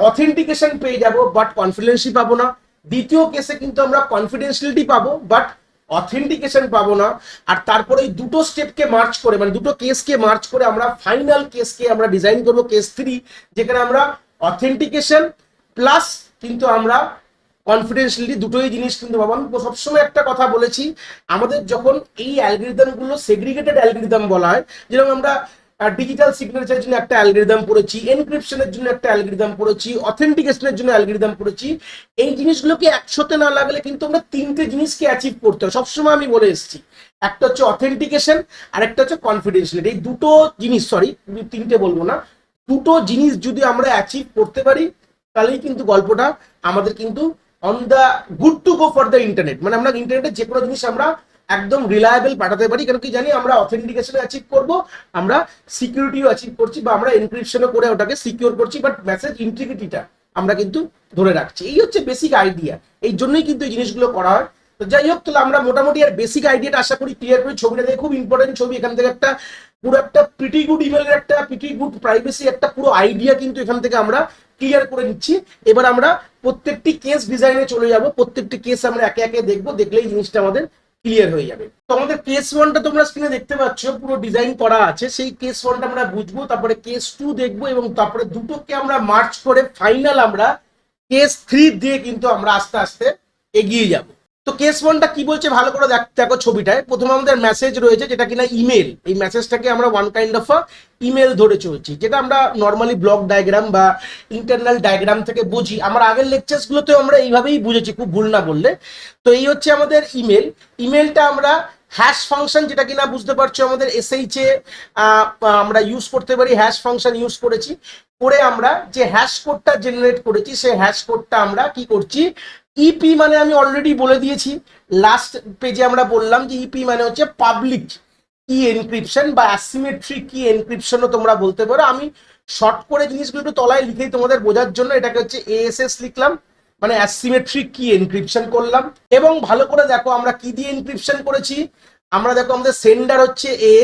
অথেন্টিকেশন পেয়ে যাব, বাট কনফিডেন্সি পাবো না। দ্বিতীয় কেসে কিন্তু আমরা কনফিডেন্সিয়ালিটি পাবো, বাট অথেন্টিকেশন পাবো না। আর তারপরে এই দুটো স্টেপকে মার্চ করে, মানে দুটো কেসকে মার্চ করে আমরা ফাইনাল কেসকে আমরা ডিজাইন করবো, কেস 3, যেখানে আমরা অথেন্টিকেশন প্লাস কিন্তু আমরা কনফিডেন্সিয়ালিটি দুটোই জিনিস কিন্তু পাবো। আমি সবসময় একটা কথা বলেছি, আমাদের যখন এই অ্যালগরিদমগুলো সেগ্রিগেটেড অ্যালগরিদম বলা হয়, যেরকম আমরা ডিজিটাল সিগনেচারের জন্য একটা অ্যালগরিদম পড়েছি, এনক্রিপশনের জন্য একটা অ্যালগরিদম পড়েছি, অথেন্টিকেশনের জন্য অ্যালগরিদম পড়েছি, এই জিনিসগুলোকে একসাথে না লাগলে কিন্তু আমরা 3টে জিনিসকে অ্যাচিভ করতে হয়। সবসময় আমি বলে এসেছি, একটা হচ্ছে অথেন্টিকেশন আর একটা হচ্ছে কনফিডেন্সিয়ালিটি। এই দুটো জিনিস, সরি 3টে বলবো না, দুটো জিনিস যদি আমরা অ্যাচিভ করতে পারি, তাহলেই কিন্তু গল্পটা আমাদের কিন্তু on the good to go for the internet, মানে আমরা ইন্টারনেটে যে কোনো জিনিস আমরা একদম রিলায়েবল পাঠাতে পারি। কারণ কি জানি, আমরা অথেন্টিকেশন অ্যাচিভ করব, আমরা সিকিউরিটিও অ্যাচিভ করছি, বা আমরা এনক্রিপশনও করে ওটাকে সিকিউর করছি, বাট মেসেজ ইন্টিগ্রিটিটা আমরা কিন্তু ধরে রাখছি। এই হচ্ছে বেসিক আইডিয়া, এই জন্যই কিন্তু এই জিনিসগুলো করা হয়। তো যাই হোক, তাহলে আমরা মোটামুটি আর বেসিক আইডিয়াটা আশা করি ক্লিয়ার করি। ছবিটা দেখে খুব ইম্পর্টেন্ট ছবি, এখান থেকে একটা পুরো একটা প্রিটি গুড ইমেলের একটা প্রিটি গুড প্রাইভেসি একটা পুরো আইডিয়া কিন্তু এখান থেকে আমরা ক্লিয়ার করে নিচ্ছি। এবার আমরা প্রত্যেকটি কেস ডিজাইনে চলে যাব, প্রত্যেকটি কেস আমরা একে একে দেখবো, দেখলেই জিনিসটা আমাদের ক্লিয়ার হয়ে যাবে। তো আমাদের কেস 1টা তোমরা স্ক্রিনে দেখতে পাচ্ছ, পুরো ডিজাইন করা আছে। সেই কেস 1টা আমরা বুঝবো, তারপরে কেস 2 দেখবো, এবং তারপরে দুটোকে আমরা মার্চ করে ফাইনাল আমরা কেস 3 দিয়ে কিন্তু আমরা আস্তে আস্তে এগিয়ে যাব। তো কেস 1টা কি বলছে ভালো করে দেখো ছবিটায়। প্রথমে আমাদের মেসেজ রয়েছে যেটা কিনা ইমেল। এই মেসেজটাকে আমরা ওয়ান কাইন্ড অফ ইমেল ধরে চলছি, যেটা আমরা নর্মালি ব্লক ডায়াগ্রাম বা ইন্টারনাল ডায়াগ্রাম থেকে বুঝি। আমার আগের লেকচারসগুলোতেও আমরা এইভাবেই বুঝেছি, খুব ভুল না বললে। তো এই হচ্ছে আমাদের ইমেল। ইমেলটা আমরা হ্যাশ ফাংশন, যেটা কিনা বুঝতে পারছো আমাদের এসএইচ এ আমরা ইউজ করতে পারি, হ্যাশ ফাংশন ইউজ করেছি। করে আমরা যে হ্যাশ কোডটা জেনারেট করেছি, সেই হ্যাশ কোডটা আমরা কি করছি, ইপি মানে আমি অলরেডি বলে দিয়েছি, লাস্ট পেজে আমরা বললাম যে ইপি মানে হচ্ছে পাবলিক কি এনক্রিপশন বা অ্যাসিমেট্রিক কি এনক্রিপশনও তোমরা বলতে পারো। আমি শর্ট করে জিনিসগুলো একটু তলায় লিখেই তোমাদের বোঝার জন্য এটাকে হচ্ছে এএসএস লিখলাম, মানে অ্যাসিমেট্রিক কি এনক্রিপশন করলাম। এবং ভালো করে দেখো আমরা কি দিয়ে এনক্রিপশন করেছি। আমরা দেখো আমাদের সেন্ডার হচ্ছে এ,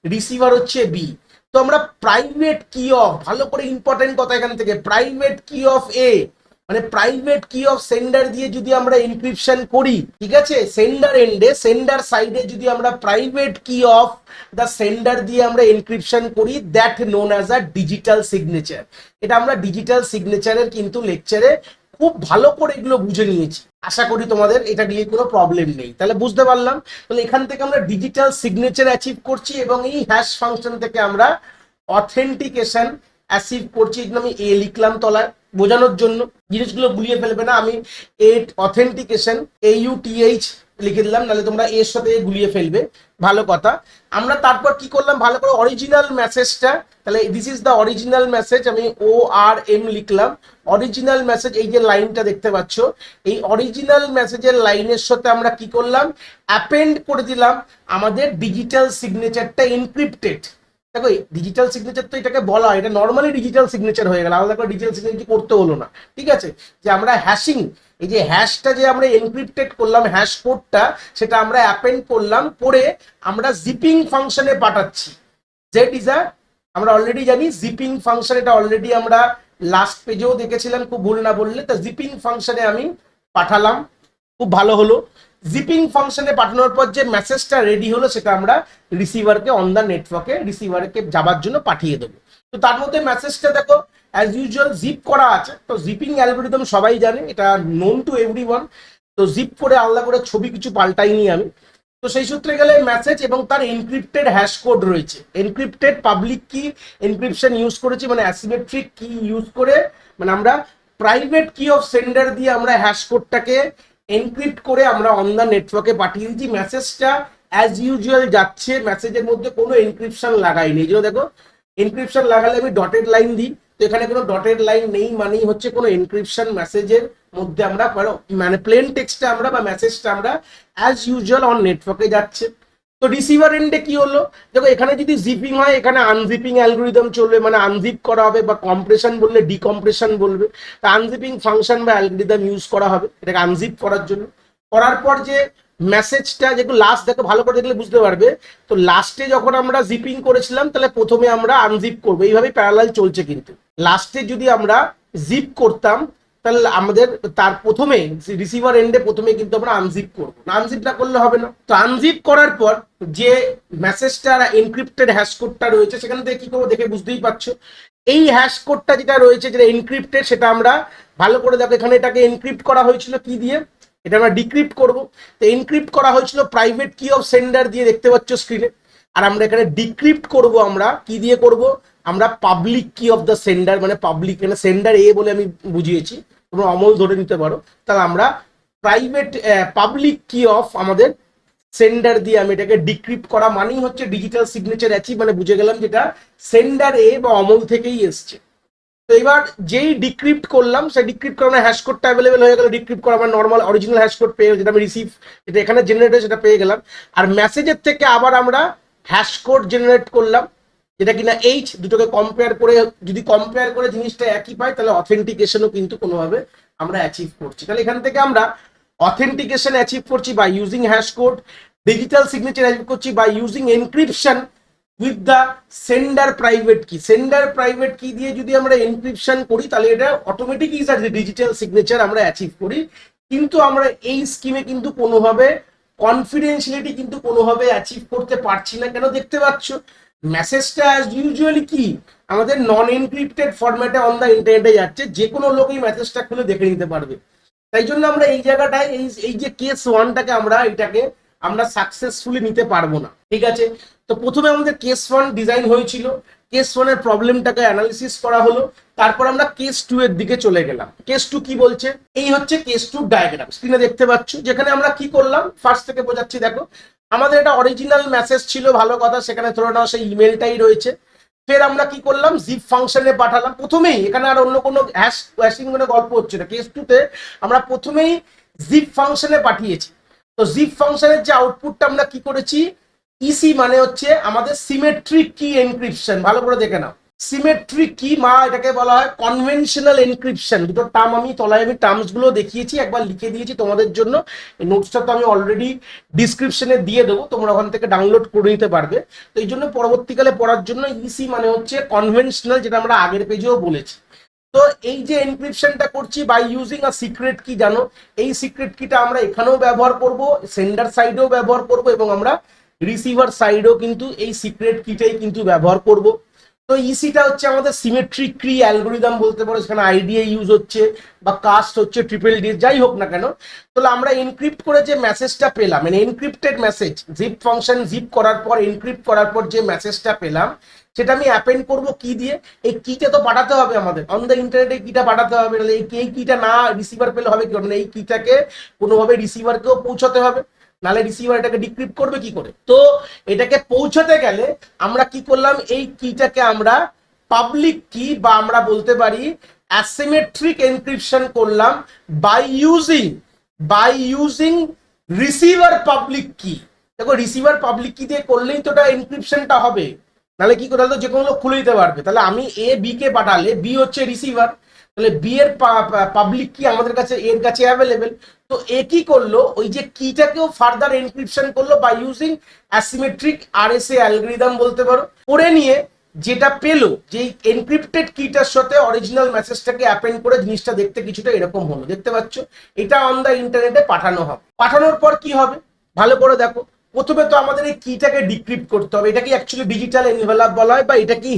রিসিভার হচ্ছে বি। তো আমরা প্রাইভেট কি অফ, ভালো করে ইম্পর্টেন্ট কথা এখান থেকে, প্রাইভেট কি অফ এ মানে প্রাইভেট কি অফ সেন্ডার দিয়ে যদি আমরা এনক্রিপশন করি, ঠিক আছে, সেন্ডার এন্ডে, সেন্ডার সাইডে যদি আমরা প্রাইভেট কি অফ দ্য সেন্ডার দিয়ে আমরা এনক্রিপশন করি, that known as a digital signature. এটা আমরা ডিজিটাল সিগনেচারের কিন্তু লেকচারে খুব ভালো করে এগুলো বুঝে নিয়েছি। আশা করি তোমাদের এটা নিয়ে কোনো প্রবলেম নেই। তাহলে বুঝতে পারলাম, তাহলে এখান থেকে আমরা ডিজিটাল সিগনেচার অ্যাচিভ করছি, এবং এই হ্যাশ ফাংশন থেকে আমরা অথেন্টিকেশন অ্যাচিভ করছি। এগুলো আমি এ লিখলাম তলায় বোঝানোর জন্য, জিনিসগুলো গুলিয়ে ফেলবে না। আমি অথেন্টিকেশন AUTH লিখে দিলাম, নাহলে তোমরা এর সাথে গুলিয়ে ফেলবে। ভালো কথা। আমরা তারপর কি করলাম, ভালো করে অরিজিনাল মেসেজটা, তাহলে this is the original message, আমি ORM লিখলাম। অরিজিনাল মেসেজ, এই যে লাইনটা দেখতে পাচ্ছ, এই অরিজিনাল মেসেজের লাইনের সাথে আমরা কি করলাম, অ্যাপেন্ড করে দিলাম আমাদের ডিজিটাল সিগনেচারটা এনক্রিপ্টেড। দেখো ডিজিটাল সিগনেচার তো এটাকে বলা হয়, এটা নর্মালি ডিজিটাল সিগনেচার হয়ে গেল, আলাদা করে ডিজিটাল সিগনেচার করতে হলো না। ঠিক আছে, যে আমরা হ্যাশিং, এই যে হ্যাশটা যে আমরা এনক্রিপ্টেড করলাম, হ্যাশ কোডটা, সেটা আমরা অ্যাপেন্ড করলাম, করে আমরা জিপিং ফাংশনে পাঠাচ্ছি। জেড ইজ আ, আমরা অলরেডি জানি জিপিং ফাংশন, এটা অলরেডি আমরা লাস্ট পেজেও দেখেছিলাম, খুব ভুল না বললে। তো জিপিং ফাংশনে আমি পাঠালাম, খুব ভালো হলো। জিপিং ফাংশনে পাঠানোর পর যে মেসেজটা রেডি হলো, সেটা আমরা রিসিভারকে অন দ্য নেটওয়ার্কে রিসিভারকে যাবার জন্য পাঠিয়ে দেবো। তো তার মধ্যে মেসেজটা দেখো অ্যাজ ইউজুয়াল জিপ করা আছে। তো জিপিং অ্যালগরিদম সবাই জানে, এটা নোন টু এভরিওয়ান। তো জিপ করে আলাদা করে ছবি কিছু পাল্টাইনি আমি। তো সেই সূত্রে গেলে মেসেজ এবং তার এনক্রিপ্টেড হ্যাশ কোড রয়েছে, এনক্রিপ্টেড পাবলিক কি এনক্রিপশন ইউজ করেছি, মানে অ্যাসিমেট্রিক কি ইউজ করে, মানে আমরা প্রাইভেট কি অফ সেন্ডার দিয়ে আমরা হ্যাশ কোডটাকে এনক্রিপ্ট করে আমরা অন দ্য নেটওয়ার্কে পাঠিয়ে দিচ্ছি। মেসেজটা অ্যাজ ইউজুয়াল যাচ্ছে, মেসেজের মধ্যে কোনো এনক্রিপশন লাগাইনি। এই জন্য দেখো এনক্রিপশন লাগালে আমি ডটেড লাইন দিই, তো এখানে কোনো ডটেড লাইন নেই, মানেই হচ্ছে কোনো এনক্রিপশন মেসেজের মধ্যে আমরা, মানে প্লেন টেক্সটটা আমরা বা মেসেজটা আমরা অ্যাজ ইউজুয়াল অন নেটওয়ার্কে যাচ্ছে। তো রিসিভার এন্ডে কি হলো, দেখো এখানে যদি জিপিং হয়, এখানে আনজিপিং অ্যালগরিদম চলবে, মানে আনজিপ করা হবে, বা কম্প্রেশন বললে ডিকম্প্রেশন বলবে। তো আনজিপিং ফাংশন বা অ্যালগরিদম ইউজ করা হবে এটাকে আনজিপ করার জন্য। করার পর যে মেসেজটা, যেগুলো লাস্ট দেখো ভালো করে দেখলে বুঝতে পারবে, তো লাস্টে যখন আমরা জিপিং করেছিলাম, তাহলে প্রথমে আমরা আনজিপ করবো, এইভাবে প্যারালাল চলছে। কিন্তু লাস্টে যদি আমরা জিপ করতাম, তাহলে আমাদের তার প্রথমে রিসিভার এন্ডে প্রথমে কিন্তু আমরা আনজিপ করবো, আনজিপ না করলে হবে না। তো আনজিপ করার পর যে মেসেজটা এনক্রিপ্টেড হ্যাশ কোডটা রয়েছে, সেখান থেকে কি করবো দেখে বুঝতেই পারছো। এই হ্যাশ কোডটা যেটা রয়েছে, যেটা এনক্রিপ্টেড, সেটা আমরা ভালো করে দেখো, এখানে এটাকে এনক্রিপ্ট করা হয়েছিল কি দিয়ে, এটা আমরা ডিক্রিপ্ট করবো। তো এনক্রিপ্ট করা হয়েছিল প্রাইভেট কি অফ সেন্ডার দিয়ে, দেখতে পাচ্ছ স্ক্রিনে। আর আমরা এখানে ডিক্রিপ্ট করব, আমরা কি দিয়ে করব, আমরা পাবলিক কি অফ দ্য সেন্ডার, মানে পাবলিক, মানে সেন্ডার এ বলে আমি বুঝিয়েছি, তোমরা অমল ধরে নিতে পারো। তাহলে আমরা প্রাইভেট পাবলিক কি অফ আমাদের সেন্ডার দিয়ে আমি এটাকে ডিক্রিপ্ট করা, মানেই হচ্ছে ডিজিটাল সিগনেচার অ্যাচিভ, মানে বুঝে গেলাম যেটা সেন্ডার এ বা অমল থেকেই এসছে। তো এবার যেই ডিক্রিপ্ট করলাম, সেই ডিক্রিপ্ট করানো হ্যাশ কোডটা অ্যাভেলেবেল হয়ে গেল। ডিক্রিপ্ট করা আমার নর্মাল অরিজিনাল হ্যাশ কোড পেয়ে, যেটা আমি রিসিভ, যেটা এখানে জেনারেট হয়, সেটা পেয়ে গেলাম। আর মেসেজের থেকে আবার আমরা হ্যাশ কোড জেনারেট করলাম, যেটা কিনা দুটোকে কম্পেয়ার করে, যদি কম্পেয়ার করে জিনিসটা একই পাই, তাহলে অথেন্টিকেশনও কিন্তু কোনোভাবে আমরা অ্যাচিভ করছি। তাহলে এখান থেকে আমরা অথেন্টিকেশন অ্যাচিভ করছি by using hash code, digital signature achieve করছি by using encryption with the sender private key. Sender private key দিয়ে যদি আমরা এনক্রিপশন করি, তাহলে এটা অটোমেটিক ডিজিটাল সিগনেচার আমরা অ্যাচিভ করি। কিন্তু আমরা এই স্কিমে কিন্তু কোনোভাবে কনফিডেন্সিয়ালিটি কিন্তু কোনোভাবে অ্যাচিভ করতে পারছি না। কেন? দেখতে পাচ্ছ মেসেজটা অ্যাজ ইউজুয়ালি কি আমাদের নন এনক্রিপ্টেড ফরম্যাটে অন দ্য ইন্টারনেটে যাচ্ছে, যে কোনো লোক এই মেসেজটা খুলে দেখে নিতে পারবে। তাই জন্য আমরা এই জায়গাটায় এই যে কেস ওয়ানটাকে আমরা সাকসেসফুলি নিতে পারবো না। ঠিক আছে, তো প্রথমে আমাদের কেস ওয়ান ডিজাইন হয়েছিল, কেস ওয়ানের প্রবলেমটাকে অ্যানালিসিস করা হলো, তারপর আমরা কেস টু এর দিকে চলে গেলাম। কেস টু কি বলছে? এই হচ্ছে কেস টু ডায়াগ্রাম, স্ক্রিনে দেখতে পাচ্ছ, যেখানে আমরা কি করলাম ফার্স্ট থেকে বোঝাচ্ছি। দেখো, আমাদের একটা অরিজিনাল মেসেজ ছিল, ভালো কথা, সেখানে ধরে নাও সেই ইমেলটাই রয়েছে। ফের আমরা কি করলাম, জিপ ফাংশনে পাঠালাম প্রথমেই, এখানে আর অন্য কোনো হ্যাশিং মানে গল্প হচ্ছে না। কেস টুতে আমরা প্রথমেই জিপ ফাংশনে পাঠিয়েছি। তো জিপ ফাংশনের যে আউটপুটটা আমরা কি করেছি, ইসি মানে হচ্ছে আমাদের সিমেট্রিক কি এনক্রিপশন। ভালো করে দেখে নাও, সিমেট্রিক কি এটাকে বলা হয় কনভেনশনাল এনক্রিপশন। দুটো টার্ম আমি তলায় টার্মস গুলো দেখিয়েছি, একবার লিখে দিয়েছি তোমাদের জন্য। এই নোটসটা তো আমি অলরেডি ডিসক্রিপশনে দিয়ে দেবো, তোমরা ওখান থেকে ডাউনলোড করে নিতে পারবে। তো এই জন্য পরবর্তীকালে পড়ার জন্য ইসি মানে হচ্ছে কনভেনশনাল, যেটা আমরা আগের পেজেও বলেছি। তো এই যে এনক্রিপশনটা করছি বাই ইউজিং আ সিক্রেট কি, জানো এই সিক্রেট কিটা আমরা এখানেও ব্যবহার করব, সেন্ডার সাইডেও ব্যবহার করব, এবং আমরা রিসিভার সাইডেও কিন্তু এই সিক্রেট কিটাই কিন্তু ব্যবহার করব। তো ইসিটা হচ্ছে আমাদের সিমেট্রিক কি অ্যালগোরিদম বলতে পারো, সেখানে আইডিএ ইউজ হচ্ছে বা কাস্ট হচ্ছে ট্রিপল ডি, যাই হোক না কেন। তাহলে আমরা এনক্রিপ্ট করে যে মেসেজটা পেলাম, মানে encrypted message, zip function zip করার পর এনক্রিপ্ট করার পর যে মেসেজটা পেলাম, সেটা আমি অ্যাপেন্ড করব কি দিয়ে, এই কিটা তো পাঠাতে হবে আমাদের অন দ্য ইন্টারনেটে, কিটা পাঠাতে হবে। তাহলে এই কিটা না রিসিভার পেলে হবে কি, মানে এই কিটাকে কোনোভাবে রিসিভারকেও পৌঁছাতে হবে, নালে রিসিভার এটাকে ডিক্রিপ্ট করবে কি করে। তো এটাকে পৌঁছাতে গেলে আমরা কি করলাম, এই কিটাকে আমরা পাবলিক কি বা আমরা বলতে পারি অ্যাসিমেট্রিক এনক্রিপশন করলাম বাই ইউজিং রিসিভার পাবলিক কি। দেখো, রিসিভার পাবলিক কি দিয়ে করলেই তো এনক্রিপশনটা হবে, নাহলে কি করে, যে কোনো লোক খুলে দিতে পারবে। তাহলে আমি এ বি কে পাঠালে, বি হচ্ছে রিসিভার, তাহলে বি এর পাবলিক কি আমাদের কাছে এর কাছে অ্যাভেলেবেল। তো এ কি করলো, ওই যে কিটাকেও ফার্দার এনক্রিপশন করলো by using asymmetric RSA algorithm বলতে পারো, করে নিয়ে যেটা পেলো, যে এনক্রিপ্টেড কিটার সাথে অরিজিনাল মেসেজটাকে অ্যাপেন্ড করে জিনিসটা দেখতে কিছুটা এরকম হলো, দেখতে পাচ্ছ। এটা অন দ্য ইন্টারনেটে পাঠানো হবে। পাঠানোর পর কি হবে ভালো করে দেখো, প্রথমে তো আমাদের এই কিটাকে ডিক্রিপ্ট করতে হবে। এটাকে অ্যাকচুয়ালি ডিজিটাল এনভেলপ বলা হয়, বা এটাকেই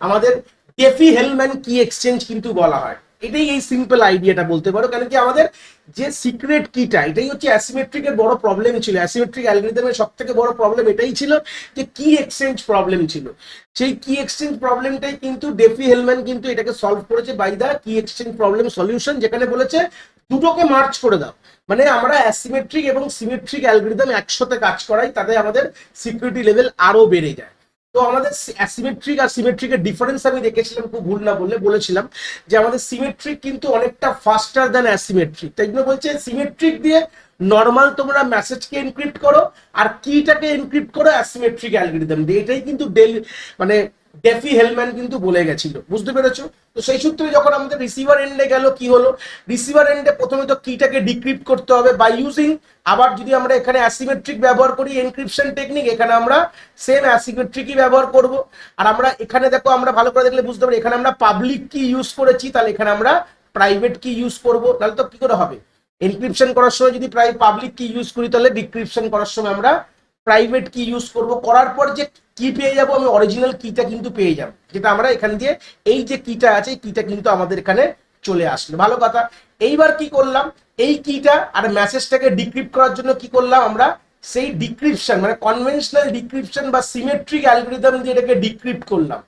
আমাদের ডেফি হেলম্যান কি এক্সচেঞ্জ কিন্তু বলা হয়। এটাই এই সিম্পল আইডিয়াটা বলতে পারো। কেন কি আমাদের যে সিক্রেট কিটা, এটাই হচ্ছে অ্যাসিমেট্রিকের বড় প্রবলেম ছিল। অ্যাসিমেট্রিক অ্যালগরিদমের সব থেকে বড় প্রবলেম এটাই ছিল যে কি এক্সচেঞ্জ প্রবলেম ছিল। সেই কি এক্সচেঞ্জ প্রবলেমটাই কিন্তু ডেফি হেলম্যান কিন্তু এটাকে সলভ করেছে বাই দা কি এক্সচেঞ্জ প্রবলেম সলিউশন, যেখানে বলেছে দুটোকে মার্চ করে দাও, মানে আমরা অ্যাসিমেট্রিক এবং সিমেট্রিক অ্যালগরিদম একসাথে কাজ করাই, তাতে আমাদের সিকিউরিটি লেভেল আরো বেড়ে যায়। তো আমাদের অ্যাসিমেট্রিক আর সিমেট্রিকের ডিফারেন্স আমি দেখেছিলাম, খুব ভুল না বললে বলেছিলাম যে আমাদের সিমেট্রিক কিন্তু অনেকটা ফাস্টার দ্যান অ্যাসিমেট্রিক। তাই জন্য বলছে সিমেট্রিক দিয়ে নর্মাল তোমরা মেসেজকে এনক্রিপ্ট করো, আর কিটাকে এনক্রিপ্ট করো অ্যাসিমেট্রিক অ্যালগরিদম দিয়ে। এটাই কিন্তু মানে ডেফি হেলম্যান কিন্তু বলে গেছিল, বুঝতে পেরেছো। তো সেই সূত্রে যখন আমাদের রিসিভার এন্ডে গেল, কি হলো, রিসিভার এন্ডে প্রথমে তো কিটাকে ডিক্রিপ্ট করতে হবে বাই ইউজিং, আবার যদি আমরা এখানে অ্যাসিমেট্রিক ব্যবহার করি এনক্রিপশন টেকনিক, এখানে আমরা সেম অ্যাসিমেট্রিকই ব্যবহার করব। আর আমরা এখানে দেখো, আমরা ভালো করে দেখলে বুঝতে পারি, এখানে আমরা পাবলিক কি ইউজ করেছি, তাহলে এখানে আমরা প্রাইভেট কি ইউজ করব, তাহলে তো কি করে হবে, এনক্রিপশন করার সময় যদি পাবলিক কি ইউজ করি, তাহলে ডিক্রিপশন করার সময় আমরা প্রাইভেট কি ইউজ করব। করার পর যে কি পেয়ে যাব, আমি অরিজিনাল কিটা কিন্তু পেয়ে যাব, যেটা আমরা এখান দিয়ে এই যে কিটা আছে, এই কিটা কিন্তু আমাদের এখানে চলে আসলো, ভালো কথা। এইবার কি করলাম, এই কিটা আর মেসেজটাকে ডিক্রিপ্ট করার জন্য কি করলাম, আমরা সেই ডিক্রিপশন মানে কনভেনশনাল ডিক্রিপশন বা সিমেট্রিক অ্যালগরিদম দিয়ে এটাকে ডিক্রিপ্ট করলাম।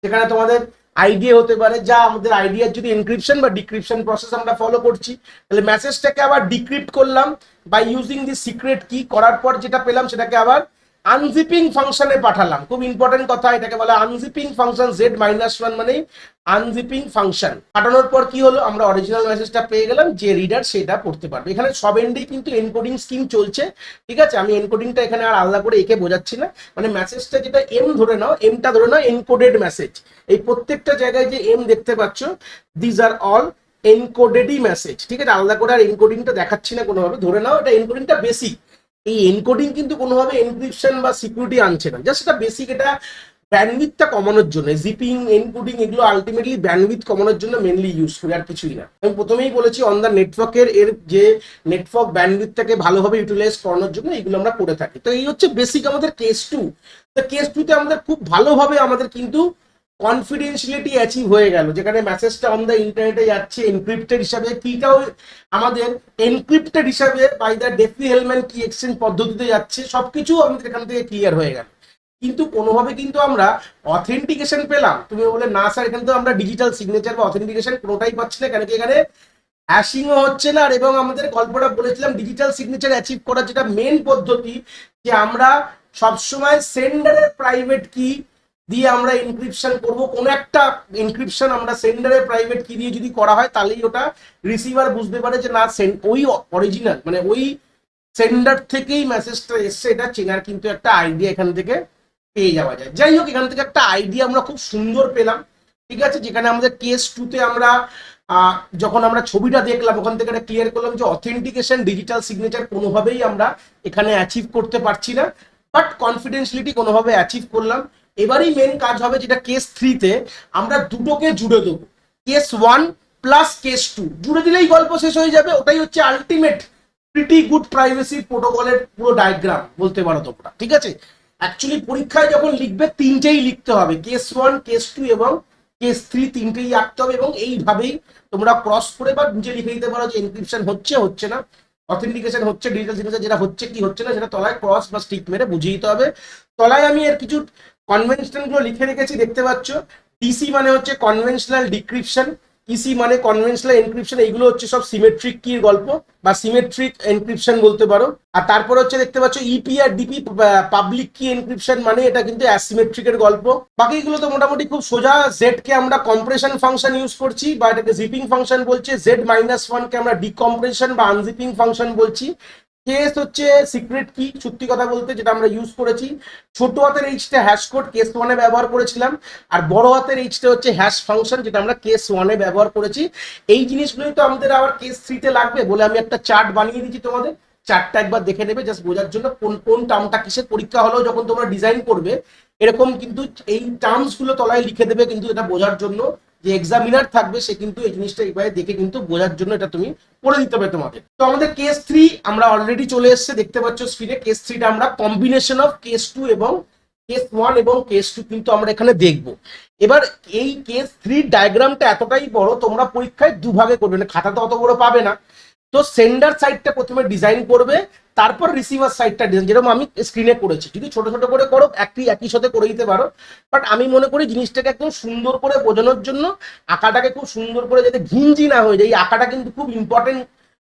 যেখানে তোমাদের আইডিয়া হতে পারে, যা আমাদের আইডিয়ার যদি এনক্রিপশন বা ডিক্রিপশন প্রসেস আমরা ফলো করছি, তাহলে মেসেজটাকে আবার ডিক্রিপ্ট করলাম বাই ইউজিং দি সিক্রেট কি, করার পর যেটা পেলাম সেটাকে আবার আনজিপিং ফাংশনে পাঠালাম। খুব ইম্পর্টেন্ট কথা, এটাকে বলা আনজিপিং ফাংশন, z-1 মানে আনজিপিং ফাংশন। পাঠানোর পর কি হলো, আমরা অরিজিনাল মেসেজটা পেয়ে গেলাম, যে রিডার সেটা পড়তে পারবে। এখানে সব এন্ডেই কিন্তু এনকোডিং স্কিম চলছে, ঠিক আছে। আমি এনকোডিংটা এখানে আর আলাদা করে একে বোঝাচ্ছি না, মানে মেসেজটা যেটা এম ধরে নাও, এমটা ধরে নাও এনকোডেড মেসেজ। এই প্রত্যেকটা জায়গায় যে এম দেখতে পাচ্ছ, দিজ আর অল এনকোডেডই মেসেজ, ঠিক আছে। আলাদা করে আর এনকোডিংটা দেখাচ্ছি না কোনোভাবে, ধরে নাও এটা এনকোডিংটা বেসিক। এই এনকোডিং কিন্তু কোনোভাবে এনক্রিপশন বা সিকিউরিটি আনছে না, জাস্ট এটা বেসিক, এটা ব্যান্ডউইথটা কমানোর জন্য, জিপিং এনকোডিং এগুলো আলটিমেটলি ব্যান্ডউইথ কমানোর জন্য মেনলি ইউজ করি, আর কিছুই না। আমি প্রথমেই বলেছি অন দ্য নেটওয়ার্কের এর যে নেটওয়ার্ক ব্যান্ডউইথটাকে ভালোভাবে ইউটিলাইজ করানোর জন্য এগুলো আমরা করে থাকি। তো এই হচ্ছে বেসিক আমাদের কেস টু। তো কেস টুতে আমাদের খুব ভালোভাবে আমাদের কিন্তু কনফিডেন্সিয়ালিটি অ্যাচিভ হয়ে গেল, যেখানে মেসেজটা অন দ্য ইন্টারনেটে যাচ্ছে এনক্রিপ্টেড হিসাবে, কিটাও আমাদের এনক্রিপ্টেড হিসাবে বাই দ্য ডেফি হেলম্যান কি এক্সচেঞ্জ পদ্ধতিতে যাচ্ছে, সবকিছু আমাদের এখান থেকে ক্লিয়ার হয়ে গেল। কিন্তু কোনোভাবে কিন্তু আমরা অথেন্টিকেশন পেলাম? তুমি বলে না স্যার এখানে তো আমরা ডিজিটাল সিগনেচার বা অথেন্টিকেশন কোনোটাই পাচ্ছি না, কেন কি এখানে হ্যাশিংও হচ্ছে না। আর এবং আমাদের গল্পটা বলেছিলাম ডিজিটাল সিগনেচার অ্যাচিভ করার যেটা মেন পদ্ধতি, যে আমরা সবসময় সেন্ডারের প্রাইভেট কি দিয়ে আমরা এনক্রিপশন করব। কোনো একটা এনক্রিপশন আমরা সেন্ডারের প্রাইভেট কি দিয়ে যদি করা হয়, তাহলেই ওটা রিসিভার বুঝতে পারে যে না ওই অরিজিনাল মানে ওই সেন্ডার থেকেই মেসেজটা এসছে, এটা চেনার কিন্তু একটা আইডিয়া এখান থেকে পেয়ে যাওয়া যায়। যাই হোক, এখান থেকে একটা আইডিয়া আমরা খুব সুন্দর পেলাম, ঠিক আছে। যেখানে আমাদের কেস টুতে আমরা যখন আমরা ছবিটা দেখলাম ওখান থেকে একটা ক্লিয়ার করলাম যে অথেন্টিকেশন ডিজিটাল সিগনেচার কোনোভাবেই আমরা এখানে অ্যাচিভ করতে পারছি না, বাট কনফিডেন্সিয়ালিটি কোনোভাবে অ্যাচিভ করলাম। এবারেই মেন কাজ হবে যেটা কেস থ্রিতে আমরা দুটোকে জুড়ে দেবো, case one plus case two জুড়ে দিলেই গল্প শেষ হয়ে যাবে। ওটাই হচ্ছে আলটিমেট প্রিটি গুড প্রাইভেসি প্রোটোকলের পুরো ডায়াগ্রাম বলতে পারো তোমরা, ঠিক আছে। অ্যাকচুয়ালি পরীক্ষায় যখন লিখবে তিনটেই লিখতে হবে, কেস ওয়ান কেস টু এবং কেস থ্রি, তিনটেই আঁকতে হবে। এবং এইভাবেই তোমরা ক্রস করে বা নিজে লিখে দিতে পারো যে এনক্রিপশন হচ্ছে হচ্ছে না, অথেন্টিকেশন হচ্ছে, ডিজিটাল সিগনেচার যেটা হচ্ছে কি হচ্ছে না, সেটা তলায় ক্রস বা স্টিক মেরে বুঝিয়ে দিতে হবে। তলায় আমি এর কিছু কনভেনশনাল গুলো লিখে রেখেছি, দেখতে পাচ্ছ। টিসি মানে হচ্ছে কনভেনশনাল ডিক্রিপশন, ইসি মানে কনভেনশনাল এনক্রিপশন, এইগুলো হচ্ছে সব সিমেট্রিক কির গল্প বা সিমেট্রিক এনক্রিপশন বলতে পারো। আর তারপর হচ্ছে দেখতে পাচ্ছ ইপি আর ডিপি পাবলিক কি এনক্রিপশন, মানে এটা কিন্তু অ্যাসিমেট্রিকের গল্প। বাকিগুলো তো মোটামুটি খুব সোজা। জেড কে আমরা কম্প্রেশন ফাংশন ইউজ করছি বা এটাকে জিপিং ফাংশন বলছে, জেড মাইনাস ওয়ান কে আমরা ডিকম্প্রেশন বা আনজিপিং ফাংশন বলছি। কেস হচ্ছে সিক্রেট কি, সত্যি কথা বলতে যেটা আমরা ইউজ করেছি। ছোট হাতের এইচটা হ্যাশ কোড কেস ওয়ানে ব্যবহার করেছিলাম, আর বড় হাতের এইচটা হচ্ছে হ্যাশ ফাংশন, যেটা আমরা কেস ওয়ানে ব্যবহার করেছি। এই জিনিসগুলোই তো আমাদের আবার কেস থ্রিতে লাগবে বলে আমি একটা চার্ট বানিয়ে দিচ্ছি তোমাদের। চার্টটা একবার দেখে নেবে জাস্ট বোঝার জন্য, কোন কোন টার্মটা কিসের পরীক্ষা হলেও যখন তোমরা ডিজাইন করবে এরকম কিন্তু এই টার্মস গুলো তলায় লিখে দেবে, কিন্তু এটা বোঝার জন্য যে এক্সামিনার থাকবে সে কিন্তু এই জিনিসটা এইভাবে দেখে কিন্তু বোঝার জন্য এটা তুমি করে দিতে হবে তোমাদের। তো আমাদের কেস থ্রি আমরা অলরেডি চলে এসছে, দেখতে পাচ্ছ স্ক্রিনে। কেস থ্রিটা আমরা কম্বিনেশন অফ কেস টু এবং কেস ওয়ান এবং কেস টু কিন্তু আমরা এখানে দেখবো। এবার এই কেস থ্রির ডায়াগ্রামটা এতটাই বড়, তোমরা পরীক্ষায় দুভাগে করবে, না খাতা তো অত বড় পাবে না। তো সেন্ডার সাইডটা প্রথমে ডিজাইন করবে, তারপর রিসিভার সাইডটা ডিজাইন, যেরকম আমি স্ক্রিনে করেছি। যদি ছোট ছোট করে করো একই সাথে করে দিতে পারো, বাট আমি মনে করি জিনিসটাকে একদম সুন্দর করে বোঝানোর জন্য আঁকাটাকে খুব সুন্দর করে যাতে ঘিঞ্জি না হয়ে যায়, এই আঁকাটা কিন্তু খুব ইম্পর্টেন্ট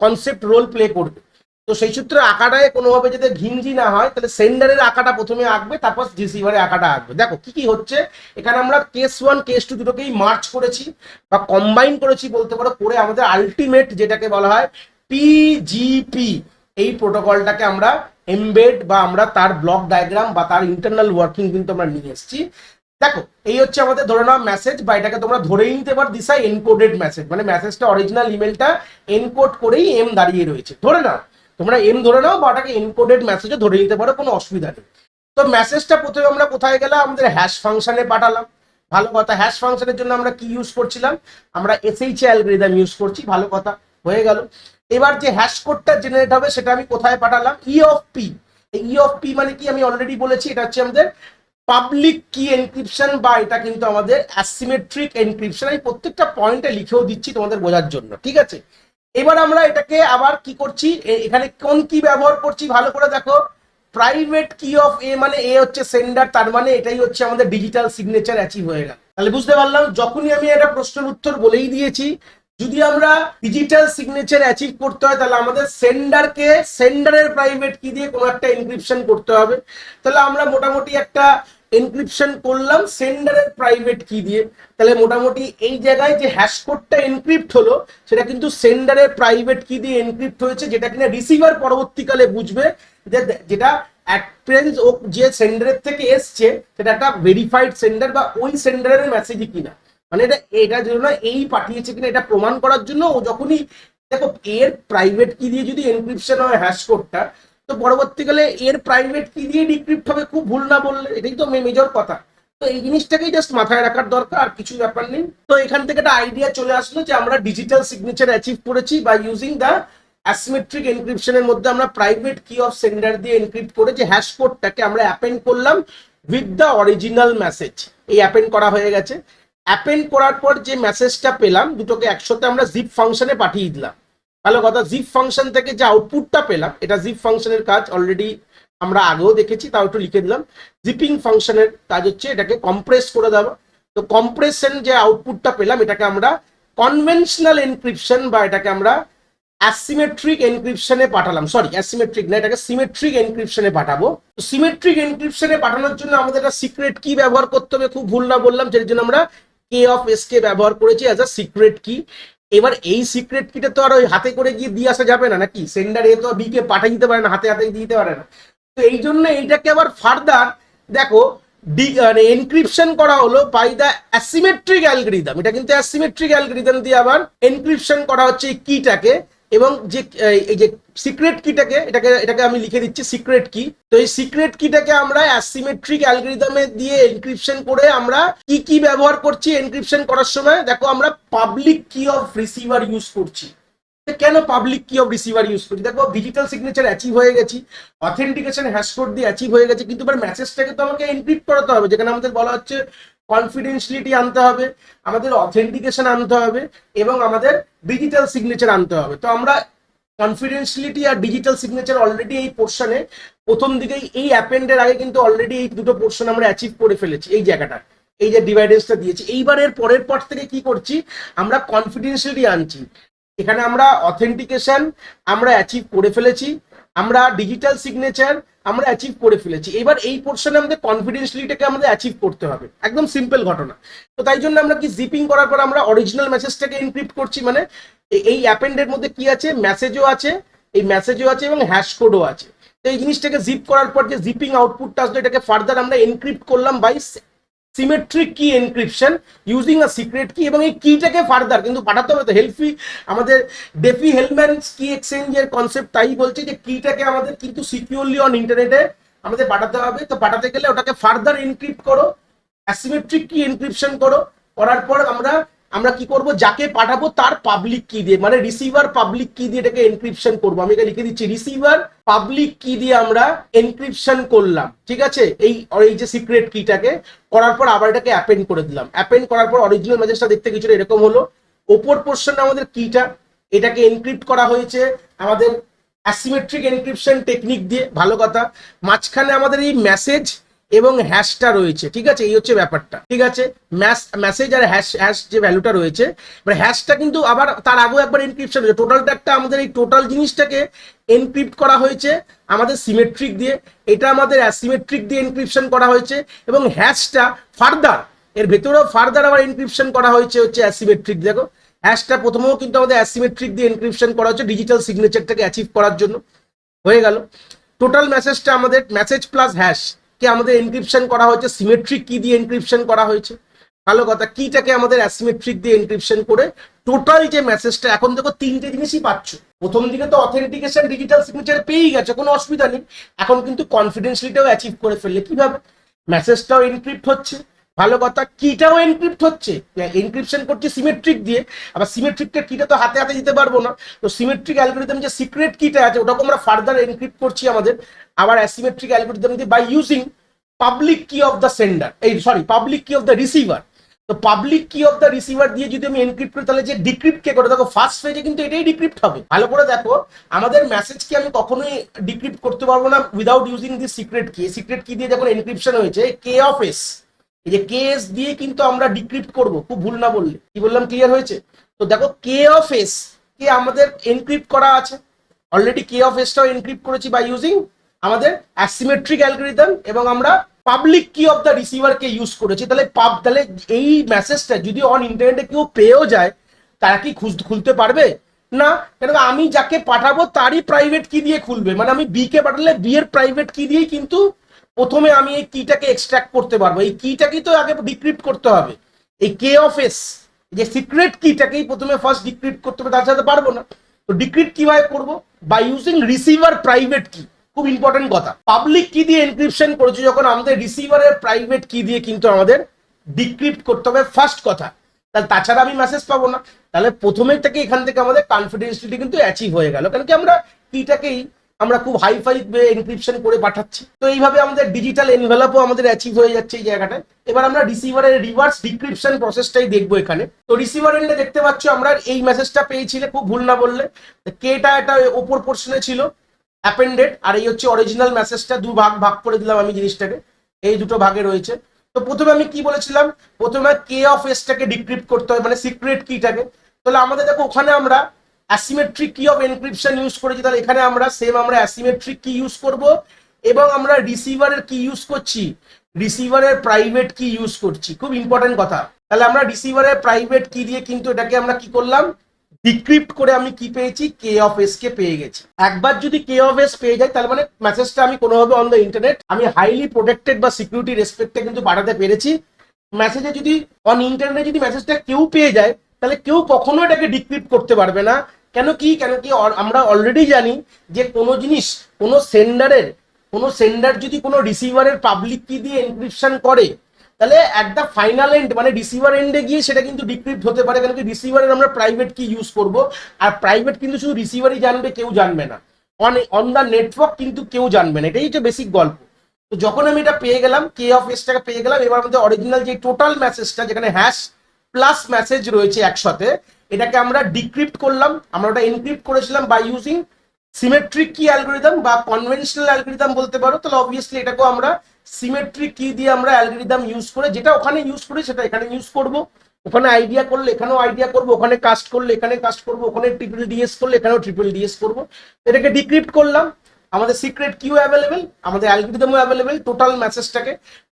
কনসেপ্ট রোল প্লে করবে। তো সেই সূত্রে আঁকাটায় কোনোভাবে যদি ঘিঞ্জি না হয়, তাহলে সেন্ডারের আঁকাটা প্রথমে আঁকবে, তারপর রিসিভারের আঁকাটা আঁকবে। দেখো কি কি হচ্ছে এখানে, আমরা কেস ওয়ান কেস টু দুটোকেই মার্চ করেছি বা কম্বাইন করেছি বলতে পারো, করে আমাদের আলটিমেট যেটাকে বলা হয় পিজিপি, এই প্রোটোকলটাকে আমরা এমবেড বা আমরা তার ব্লক ডায়াগ্রাম বা তার ইন্টারনাল ওয়ার্কিং কিন্তু আমরা নিয়ে এসেছি। দেখো এই হচ্ছে আমাদের ধরে নাও মেসেজ, বা এটাকে তোমরা ধরেই নিতে পারো দিস আর এনকোডেড মেসেজ, মানে মেসেজটা অরিজিনাল ইমেলটা এনকোড করেই এম দাঁড়িয়ে রয়েছে, ধরে নাও তোমরা এম ধরে নাও, বা ওটাকে এনকোডেড মেসেজও ধরে নিতে পারো, কোনো অসুবিধা নেই। তো মেসেজটা প্রথমে আমরা কোথায় গেলাম, আমাদের হ্যাশ ফাংশনে পাঠালাম। ভালো কথা, হ্যাশ ফাংশনের জন্য আমরা কি ইউজ করছিলাম, আমরা এসএইচ অ্যালগরিদম ইউজ করছি, ভালো কথা হয়ে গেল। এবার যে হ্যাশ কোডটা জেনারেট হবে সেটা আমি কোথায় পাঠালাম, ই of P. E of P মানে কি আমি অলরেডি বলেছি, এটা হচ্ছে আমাদের পাবলিক কি এনক্রিপশন, বা এটা কিন্তু আমাদের অ্যাসিমেট্রিক এনক্রিপশন। আমি প্রত্যেকটা পয়েন্টে লিখেও দিচ্ছি তোমাদের বোঝার জন্য, ঠিক আছে। এবার আমরা এটাকে আবার কি করছি, এখানে কোন কি ব্যবহার করছি ভালো করে দেখো। প্রাইভেট কি অফ এ, মানে এ হচ্ছে সেন্ডার, তার মানে এটাই হচ্ছে আমাদের ডিজিটাল সিগনেচার অ্যাচিভ হয়ে গেল। তাহলে বুঝতে পারলাম, যখনই আমি এটা প্রশ্নের উত্তর বলেই দিয়েছি, যদি আমরা ডিজিটাল সিগনেচার অ্যাচিভ করতে হয় তাহলে আমাদের সেন্ডারকে সেন্ডারের প্রাইভেট কি দিয়ে কোনো একটা এনক্রিপশন করতে হবে। তাহলে আমরা মোটামুটি একটা এনক্রিপশন করলাম সেন্ডারের প্রাইভেট কি দিয়ে। তাহলে মোটামুটি এই জায়গায় যে হ্যাশ কোডটা এনক্রিপ্ট হলো সেটা কিন্তু সেন্ডারের প্রাইভেট কি দিয়ে এনক্রিপ্ট হয়েছে, যেটা কিনা রিসিভার পরবর্তীকালে বুঝবে যে যেটা অ্যাপ্রেন্স ও যে সেন্ডারের থেকে এসছে সেটা একটা ভেরিফাইড সেন্ডার বা ওই সেন্ডারের মেসেজই কিনা, মানে এটার জন্য এই পাঠিয়েছে কিনা এটা প্রমাণ করার জন্য। ও যখনই দেখো এর প্রাইভেট কি দিয়ে যদি এনক্রিপশন হয় হ্যাশ কোডটা, তো পরবর্তীকালে এর প্রাইভেট কি দিয়ে ডিক্রিপ্ট হবে, খুব ভুল না বললে, এটাই তো মেজর কথা। তো এই জিনিসটাকেই জাস্ট মাথায় রাখার দরকার, আর কিছু ব্যাপার নেই। তো এখান থেকে একটা আইডিয়া চলে আসলো যে আমরা ডিজিটাল সিগনেচার অ্যাচিভ করেছি বাই ইউজিং দ্য অ্যাসিমেট্রিক এনক্রিপশনের মধ্যে আমরা প্রাইভেট কি অফ সেন্ডার দিয়ে এনক্রিপ্ট করে যে হ্যাশ কোডটাকে আমরা অ্যাপেন্ড করলাম উইথ দ্য অরিজিনাল মেসেজ। এই অ্যাপেন্ড করা হয়ে গেছে। অ্যাপেন্ড করার পর যে মেসেজটা পেলাম দুটোকে একসাথে আমরা জিপ ফাংশনে পাঠিয়ে দিলাম। ভালো কথা, জিপ ফাংশন থেকে যে আউটপুটটা পেলাম, এটা জিপ ফাংশনের কাজ অলরেডি আমরা আগেও দেখেছি, তাও একটু লিখে দিলাম। জিপিং ফাংশনের কাজ হচ্ছে এটাকে কম্প্রেস করে দেওয়া। তো কম্প্রেশন যে আউটপুটটা পেলাম এটাকে আমরা কনভেনশনাল এনক্রিপশন বা এটাকে আমরা অ্যাসিমেট্রিক এনক্রিপশনে পাঠালাম। সরি, অ্যাসিমেট্রিক না, এটাকে সিমেট্রিক এনক্রিপশনে পাঠাবো। তো সিমেট্রিক এনক্রিপশনে পাঠানোর জন্য আমাদের একটা সিক্রেট কি ব্যবহার করতে হবে, খুব ভুল না বললাম, যেটার জন্য আমরা কে অফ এস কে ব্যবহার করেছি অ্যাজ আ সিক্রেট কি। এবার এই সিক্রেট কিটা তো আর ওই হাতে করে গিয়ে দিয়ে আসা যাবে না, নাকি? সেন্ডার এ তো বি কে পাঠিয়ে দিতে পারে না, হাতে হাতে দিতে পারে না। তো এই জন্য এইটাকে আবার ফার্দার দেখো এনক্রিপশন করা হলো বাই দ্য অ্যাসিমেট্রিক অ্যালগরিদম। এটা কিন্তু অ্যাসিমেট্রিক অ্যালগরিদম দিয়ে আবার এনক্রিপশন করা হচ্ছে এই কিটাকে, এবং যে এই যে সিক্রেট কিটাকে এটাকে আমি লিখে দিচ্ছি সিক্রেট কি। তো এই সিক্রেট কিটাকে আমরা অ্যাসিমেট্রিক অ্যালগরিদমে দিয়ে এনক্রিপশন করে আমরা কি কি ব্যবহার করছি এনক্রিপশন করার সময়, দেখো আমরা পাবলিক কি অফ রিসিভার ইউজ করছি। কেন পাবলিক কি অফ রিসিভার ইউজ করছি? দেখো ডিজিটাল সিগনেচার অ্যাচিভ হয়ে গেছি, অথেন্টিকেশন হ্যাশ কোড দিয়ে অ্যাচিভ হয়ে গেছে, কিন্তু এবার মেসেজটাকে তো আমাকে এনক্রিপ্ট করাতে হবে, যেখানে আমাদের বলা হচ্ছে কনফিডেন্সিয়ালিটি আনতে হবে, আমাদের অথেন্টিকেশন আনতে হবে, এবং আমাদের ডিজিটাল সিগনেচার আনতে হবে। তো আমরা কনফিডেন্সিয়ালিটি আর ডিজিটাল সিগনেচার অলরেডি এই পোর্শনে প্রথম দিকেই এই অ্যাপেন্ডের আগে কিন্তু অলরেডি এই দুটো পোর্শন আমরা অ্যাচিভ করে ফেলেছি। এই জায়গাটা, এই যে ডিভাইডেন্সটা দিয়েছি, এইবারের পরের পার্ট থেকে কি করছি, আমরা কনফিডেন্সিয়ালিটি আনছি। এখানে আমরা অথেন্টিকেশন আমরা অ্যাচিভ করে ফেলেছি, আমরা ডিজিটাল সিগনেচার আমরা অ্যাচিভ করে ফেলেছি। এবার এই পোর্শনে আমাদের কনফিডেন্সিয়ালিটিকে আমাদের অ্যাচিভ করতে হবে, একদম সিম্পল ঘটনা। তো তাই জন্য আমরা কি জিপিং করার পর আমরা অরিজিনাল মেসেজটাকে এনক্রিপ্ট করছি, মানে এই অ্যাপেন্ডের মধ্যে কি আছে, মেসেজও আছে, এই মেসেজও আছে এবং হ্যাশ কোডও আছে। তো এই জিনিসটাকে জিপ করার পর যে জিপিং আউটপুটটা আসলো এটাকে ফার্দার আমরা এনক্রিপ্ট করলাম by symmetric key encryption using a secret কি, এবং এই কিটাকে ফার্দার কিন্তু পাঠাতে হবে। তো হেলফি আমাদের ডেফি হেলম্যান কি এক্সচেঞ্জের কনসেপ্ট তাই বলছে যে কিটাকে আমাদের কিন্তু সিকিউরলি অন ইন্টারনেটে আমাদের পাঠাতে হবে। তো পাঠাতে গেলে ওটাকে ফার্দার এনক্রিপ্ট করো, অ্যাসিমেট্রিক কি এনক্রিপশন করো, করার পর আমরা কি করব, যাকে পাঠাবো তার পাবলিক কি দিয়ে, মানে রিসিভার পাবলিক কি দিয়ে এটাকে এনক্রিপশন করবো। আমি এটা লিখে দিচ্ছি, রিসিভার পাবলিক কি দিয়ে আমরা এনক্রিপশন করলাম, ঠিক আছে, এই যে সিক্রেট কিটাকে করার পর আবার এটাকে অ্যাপেন্ড করে দিলাম। অ্যাপেন্ড করার পর অরিজিনাল মেসেজটা দেখতে কিছুটা এরকম হলো। ওপর পোর্শনে আমাদের কিটা, এটাকে এনক্রিপ্ট করা হয়েছে আমাদের অ্যাসিমেট্রিক এনক্রিপশন টেকনিক দিয়ে, ভালো কথা। মাঝখানে আমাদের এই মেসেজ এবং হ্যাশটা রয়েছে, ঠিক আছে, এই হচ্ছে ব্যাপারটা, ঠিক আছে। মেসেজ আর হ্যাশ যে ভ্যালুটা রয়েছে, মানে হ্যাশটা কিন্তু আবার তার আগেও একবার এনক্রিপশন হয়েছে। টোটালটা একটা আমাদের এই টোটাল জিনিসটাকে এনক্রিপ্ট করা হয়েছে আমাদের সিমেট্রিক দিয়ে, এটা আমাদের অ্যাসিমেট্রিক দিয়ে এনক্রিপশন করা হয়েছে, এবং হ্যাশটা ফার্দার এর ভেতরেও ফার্দার আবার এনক্রিপশন করা হয়েছে হচ্ছে অ্যাসিমেট্রিক। দেখো হ্যাশটা প্রথমেও কিন্তু আমাদের অ্যাসিমেট্রিক দিয়ে এনক্রিপশন করা হচ্ছে ডিজিটাল সিগনেচারটাকে অ্যাচিভ করার জন্য। হয়ে গেল টোটাল মেসেজটা আমাদের মেসেজ প্লাস হ্যাশ কে আমাদের এনক্রিপশন করা হয়েছে সিমেট্রিক কি দিয়ে এনক্রিপশন করা হয়েছে, ভালো কথা। কিটাকে আমাদের অ্যাসিমেট্রিক দিয়ে এনক্রিপশন করে টোটাল যে মেসেজটা, এখন দেখো তিনটে জিনিসই পাচ্ছ। প্রথম দিকে তো অথেন্টিকেশন ডিজিটাল সিগনেচার পেয়েই গেছে, কোনো অসুবিধা নেই। এখন কিন্তু কনফিডেন্সিয়ালিটিও অ্যাচিভ করে ফেললে কিভাবে, মেসেজটাও এনক্রিপ্ট হচ্ছে, ভালো কথা, কিটাও এনক্রিপ্ট হচ্ছে, এনক্রিপশন করছে সিমেট্রিক দিয়ে। আবার সিমেট্রিকটা কিটা তো হাতে হাতে দিতে পারবো না, তো সিমেট্রিক অ্যালগরিদম যে সিক্রেট কিটা আছে ওটাকে আমরা ফার্দার এনক্রিপ্ট করছি আমাদের আবার অ্যাসিমেট্রিক অ্যালগরিদম দিয়ে বাই ইউজিং পাবলিক কি অফ দ্য সেন্ডার, পাবলিক কি অফ দ্য রিসিভার। তো পাবলিক কি অফ দ্য রিসিভার দিয়ে যদি আমি এনক্রিপ্ট করি তাহলে যে ডিক্রিপ্ট কে করে, দেখো ফার্স্ট ফেজে কিন্তু এটাই ডিক্রিপ্ট হবে। ভালো করে দেখো, আমাদের মেসেজকে আমি কখনোই ডিক্রিপ্ট করতে পারবো না উইদাউট ইউজিং দি সিক্রেট কি। সিক্রেট কি দিয়ে যখন এনক্রিপশন হয়েছে কে অফ এস, এই যে কে এস দিয়ে কিন্তু আমরা ডিক্রিপ্ট করব, খুব ভুল না বললে। কি বললাম, ক্লিয়ার হয়েছে? তো দেখো কে অফ এস কে আমাদের এনক্রিপ্ট করা আছে অলরেডি, কে অফ এসটাও এনক্রিপ্ট করেছি বাই ইউজিং আমাদের অ্যাসিমেট্রিক অ্যালগরিদম, এবং আমরা পাবলিক কি অফ দ্য রিসিভারকে ইউজ করেছি। তাহলে এই মেসেজটা যদি অন ইন্টারনেটে কেউ পেয়েও যায়, তারা কি খুলতে পারবে না? কেন আমি যাকে পাঠাবো তারই প্রাইভেট কি দিয়ে খুলবে, মানে আমি বি কে পাঠালে বি এর প্রাইভেট কি দিয়েই কিন্তু প্রথমে আমি এই কিটাকে এক্সট্রাক্ট করতে পারবো। এই কিটাকেই তো আগে ডিক্রিপ্ট করতে হবে, এই কে অফ এস যে সিক্রেট কিটাকেই প্রথমে ফার্স্ট ডিক্রিপ্ট করতে হবে, তার সাথে পারবো না। তো ডিক্রিপ্ট কিভাবে করবো, বাই ইউজিং রিসিভার প্রাইভেট কি। খুব ইম্পর্টেন্ট কথা, পাবলিক কি দিয়ে এনক্রিপশন করেছি যখন আমাদের রিসিভারের প্রাইভেট কি দিয়ে কিন্তু আমাদের ডিক্রিপ্ট করতে হবে ফার্স্ট কথা, তাহলে তাছাড়া আমি মেসেজ পাবো না। তাহলে প্রথমেই থেকে এখান থেকে আমাদের কনফিডেন্সিয়ালিটি কিন্তু অ্যাচিভ হয়ে গেল, কারণ কি আমরা কিটাকেই আমরা খুব হাইফাই এনক্রিপশন করে পাঠাচ্ছি। তো এইভাবে আমাদের ডিজিটাল এনভেলপও আমাদের অ্যাচিভ হয়ে যাচ্ছে এই জায়গাটায়। এবার আমরা রিসিভারের রিভার্স ডিক্রিপশন প্রসেসটাই দেখবো এখানে। তো রিসিভার এন্ডে দেখতে পাচ্ছ আমরা এই মেসেজটা পেয়েছিলে, খুব ভুল না বললে কেটা এটা ওপর পোর্শনে ছিল অ্যাপেন্ডেড, আর এই হচ্ছে অরিজিনাল মেসেজটা, ভাগ করে দিলাম আমি জিনিসটাকে, এই দুটো ভাগে রয়েছে। তো প্রথমে আমি কি বলেছিলাম, প্রথমে কে অফ এসটাকে ডিক্রিপ্ট করতে হয়, মানে সিক্রেট কিটাকে। তাহলে আমাদের দেখো ওখানে আমরা অ্যাসিমেট্রিক কি অফ এনক্রিপশন ইউজ করেছি, তাহলে এখানে আমরা সেম আমরা অ্যাসিমেট্রিক কি ইউজ করব, এবং আমরা রিসিভারের কি ইউজ করছি, রিসিভারের প্রাইভেট কি ইউজ করছি, খুব ইম্পর্টেন্ট কথা। তাহলে আমরা রিসিভারের প্রাইভেট কি দিয়ে কিন্তু এটাকে আমরা কি করলাম, ডিক্রিপ্ট করে আমি কি পেয়েছি, কে অফ এস কে পেয়ে গেছি। একবার যদি কে অফ এস পেয়ে যাই তাহলে মানে মেসেজটা আমি কোনোভাবে অন দ্য ইন্টারনেট আমি হাইলি প্রোটেক্টেড বা সিকিউরিটি রেসপেক্টে কিন্তু পাঠাতে পেরেছি। মেসেজে যদি অন ইন্টারনেটে যদি মেসেজটা কেউ পেয়ে যায় তাহলে কেউ কখনো এটাকে ডিক্রিপ্ট করতে পারবে না। কেন কি আমরা অলরেডি জানি যে কোনো জিনিস কোনো সেন্ডার যদি কোনো রিসিভারের পাবলিক কি দিয়ে এনক্রিপশন করে তাহলে অ্যাট দ্য ফাইনাল এন্ড মানে রিসিভার এন্ডে গিয়ে সেটা কিন্তু ডিক্রিপ্ট হতে পারে, কারণ কি রিসিভারের আমরা প্রাইভেট কি ইউজ করব, আর প্রাইভেট কিন্তু শুধু রিসিভারই জানবে, কেউ জানবে না, অন দ্য নেটওয়ার্ক কিন্তু কেউ জানবে না, এটাই হচ্ছে বেসিক গল্প। তো যখন আমি এটা পেয়ে গেলাম, কে অফ এসটাকে পেয়ে গেলাম, এবার আমাদের অরিজিনাল যে টোটাল মেসেজটা যেখানে হ্যাশ প্লাস মেসেজ রয়েছে একসাথে, এটাকে আমরা ডিক্রিপ্ট করলাম। আমরা ওটা এনক্রিপ্ট করেছিলাম বাই ইউজিং সিমেট্রিক কি অ্যালগরিদম বা কনভেনশনাল অ্যালগরিদম বলতে পারো। তাহলে অবভিয়াসলি এটাকেও আমরা সিমেট্রিক কি দিয়ে আমরা অ্যালগরিদম ইউজ করে, যেটা ওখানে ইউজ করি সেটা এখানে ইউজ করব। ওখানে আইডিয়া করলে এখানেও আইডিয়া করবো, ওখানে কাস্ট করলে এখানে কাস্ট করবো, ওখানে ট্রিপল ডিএস করলে এখানেও ট্রিপল ডিএস করবো। এটাকে ডিক্রিপ্ট করলাম, আমাদের সিক্রেট কিউ অ্যাভেলেবেল, আমাদের অ্যালগরিদমও অ্যাভেলেবেল। টোটাল মেসেজটাকে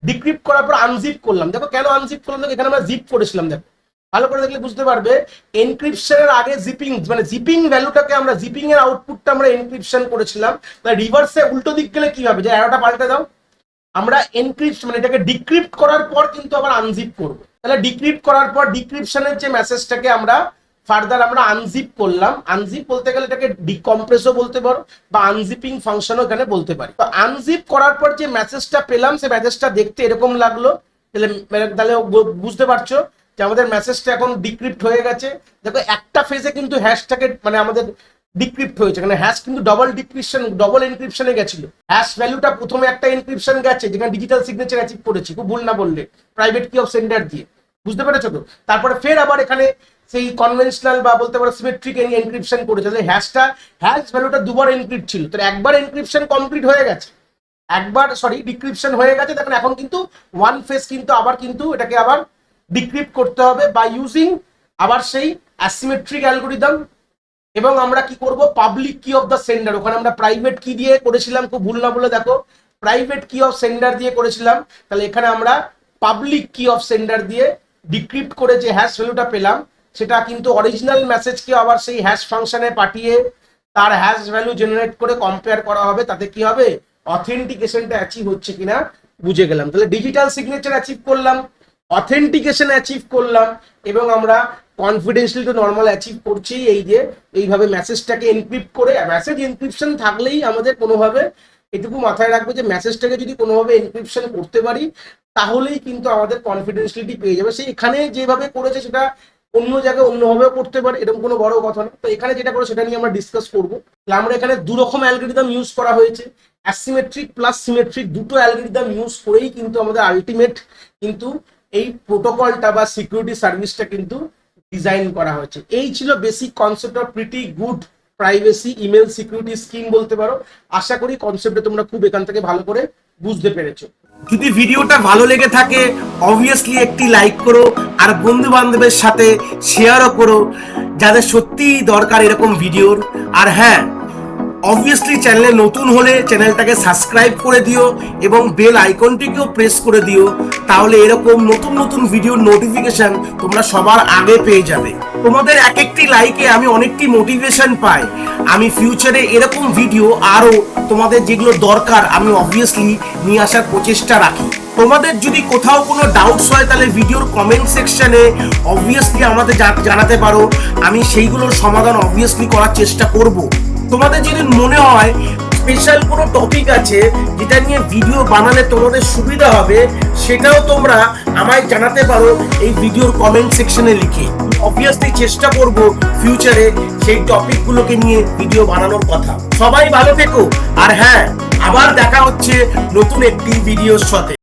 ডিক্রিপ্ট করার পর আনজিপ করলাম। দেখো কেন আনজিপ করলাম, দেখো এখানে আমরা জিপ করেছিলাম, দেখো ভালো করে দেখলে বুঝতে পারবে। এনক্রিপশনের আগে জিপিং মানে জিপিং ভ্যালুটাকে আমরা জিপিং এর আউটপুটটা আমরা এনক্রিপশন করেছিলাম, রিভার্সে উল্টো দিক গেলে কি হবে, যে অ্যারোটা পাল্টে দাও, আমরা এনক্রিপ্ট মানে এটাকে ডিক্রিপ্ট করার পর কিন্তু আবার আনজিপ করব। তাহলে ডিক্রিপ্ট করার পর ডিক্রিপশনের যে মেসেজটাকে আমরা ফার্দার আমরা আনজিপ করলাম। আনজিপ বলতে গেলে এটাকে ডিকম্প্রেসও বলতে পারো বা আনজিপিং ফাংশনও এখানে বলতে পারি। তো আনজিপ করার পর যে মেসেজটা পেলাম সেই মেসেজটা দেখতে এরকম লাগলো। তাহলে বুঝতে পারছো যে আমাদের মেসেজটা এখন ডিক্রিপ্ট হয়ে গেছে। দেখো একটা ফেজে কিন্তু হ্যাশটাকে মানে আমাদের ডিক্রিপ্ট হয়েছে, মানে হ্যাশ কিন্তু ডবল এনক্রিপশনে গেছিল। হ্যাশ ভ্যালুটা প্রথমে একটা এনক্রিপশন গেছে যেখানে ডিজিটাল সিগনেচার অ্যাচিভ করেছি, খুব ভুল না বললে, প্রাইভেট কি অফ সেন্ডার দিয়ে, বুঝতে পেরেছো তো। তারপরে ফের আবার এখানে সেই কনভেনশনাল বা বলতে পারো সিমেট্রিক এনক্রিপশন করেছে। হ্যাশ ভ্যালুটা দুবার এনক্রিপ্ট ছিল, তো একবার এনক্রিপশন কমপ্লিট হয়ে গেছে, ডিক্রিপশন হয়ে গেছে। দেখুন এখন কিন্তু ওয়ান ফেজ কিন্তু আবার কিন্তু এটাকে আবার ডিক্রিপ্ট করতে হবে বাই ইউজিং আবার সেই অ্যাসিমেট্রিক অ্যালগরিদম। এবং আমরা কি করব, পাবলিক কি অফ দ্য সেন্ডার, ওখানে আমরা প্রাইভেট কি দিয়ে করেছিলাম, খুব ভুল না বলে দেখো প্রাইভেট কি অফ সেন্ডার দিয়ে করেছিলাম। তাহলে এখানে আমরা পাবলিক কি অফ সেন্ডার দিয়ে ডিক্রিপ্ট করে যে হ্যাশ ভ্যালুটা পেলাম সেটা কিন্তু অরিজিনাল মেসেজকে আবার সেই হ্যাশ ফাংশনে পাঠিয়ে তার হ্যাশ ভ্যালু জেনারেট করে কম্পেয়ার করা হবে, তাতে কি হবে অথেন্টিকেশনটা অ্যাচিভ হচ্ছে কিনা বুঝে গেলাম। তাহলে ডিজিটাল সিগনেচার অ্যাচিভ করলাম, অথেন্টিকেশন অ্যাচিভ করলাম, এবং আমরা কনফিডেন্সিয়ালি তো নর্মাল অ্যাচিভ করছি এই যে এইভাবে মেসেজটাকে এনক্রিপ্ট করে। মেসেজ এনক্রিপশন থাকলেই আমাদের কোনোভাবে এটুকু মাথায় রাখবে যে মেসেজটাকে যদি কোনোভাবে এনক্রিপশন করতে পারি তাহলেই কিন্তু আমাদের কনফিডেন্সিয়ালিটি পেয়ে যাবে। সে এখানে যেভাবে করেছে সেটা অন্য জায়গায় অন্যভাবেও করতে পারে, এরকম কোনো বড় কথা না। তো এখানে যেটা করে সেটা নিয়ে আমরা ডিসকাস করবো। তাহলে আমরা এখানে দু রকম অ্যালগরিদম ইউজ করা হয়েছে, অ্যাসিমেট্রিক প্লাস সিমেট্রিক, দুটো অ্যালগরিদম ইউজ করেই কিন্তু আমাদের আলটিমেট কিন্তু এই প্রোটোকলটা বা সিকিউরিটি সার্ভিসটা কিন্তু ডিজাইন করা হয়েছে। এই ছিল basic concept of pretty good privacy email security scheme বলতে পারো। আশা করি কনসেপ্টটা তোমরা খুব এখান থেকে ভালো করে বুঝতে পেরেছো। যদি ভিডিওটা ভালো লেগে থাকে অবভিয়াসলি একটি লাইক করো, আর বন্ধু বান্ধবের সাথে শেয়ারও করো যাদের সত্যিই দরকার এরকম ভিডিওর। আর হ্যাঁ, অবভিয়াসলি চ্যানেলে নতুন হলে চ্যানেলটাকে সাবস্ক্রাইব করে দিও এবং বেল আইকনটিকেও প্রেস করে দিও, তাহলে এরকম নতুন নতুন ভিডিওর নোটিফিকেশন তোমরা সবার আগে পেয়ে যাবে। তোমাদের এক একটি লাইকে আমি অনেকটি মোটিভেশন পাই, আমি ফিউচারে এরকম ভিডিও আরও তোমাদের যেগুলো দরকার আমি অবভিয়াসলি নিয়ে আসার প্রচেষ্টা রাখি। তোমাদের যদি কোথাও কোনো ডাউটস হয় তাহলে ভিডিওর কমেন্ট সেকশনে অবভিয়াসলি আমাদের জানাতে পারো, আমি সেইগুলোর সমাধান অবভিয়াসলি করার চেষ্টা করব। তোমাদের যদি মনে হয় স্পেশাল কোনো টপিক আছে যেটা নিয়ে ভিডিও বানালে তোমাদের সুবিধা হবে, সেটাও তোমরা আমায় জানাতে পারো এই ভিডিওর কমেন্ট সেকশনে লিখে। অবভিয়াসলি চেষ্টা করব ফিউচারে সেই টপিকগুলোকে নিয়ে ভিডিও বানানোর কথা। সবাই ভালো থেকো, আর হ্যাঁ, আবার দেখা হচ্ছে নতুন একটি ভিডিওর সাথে।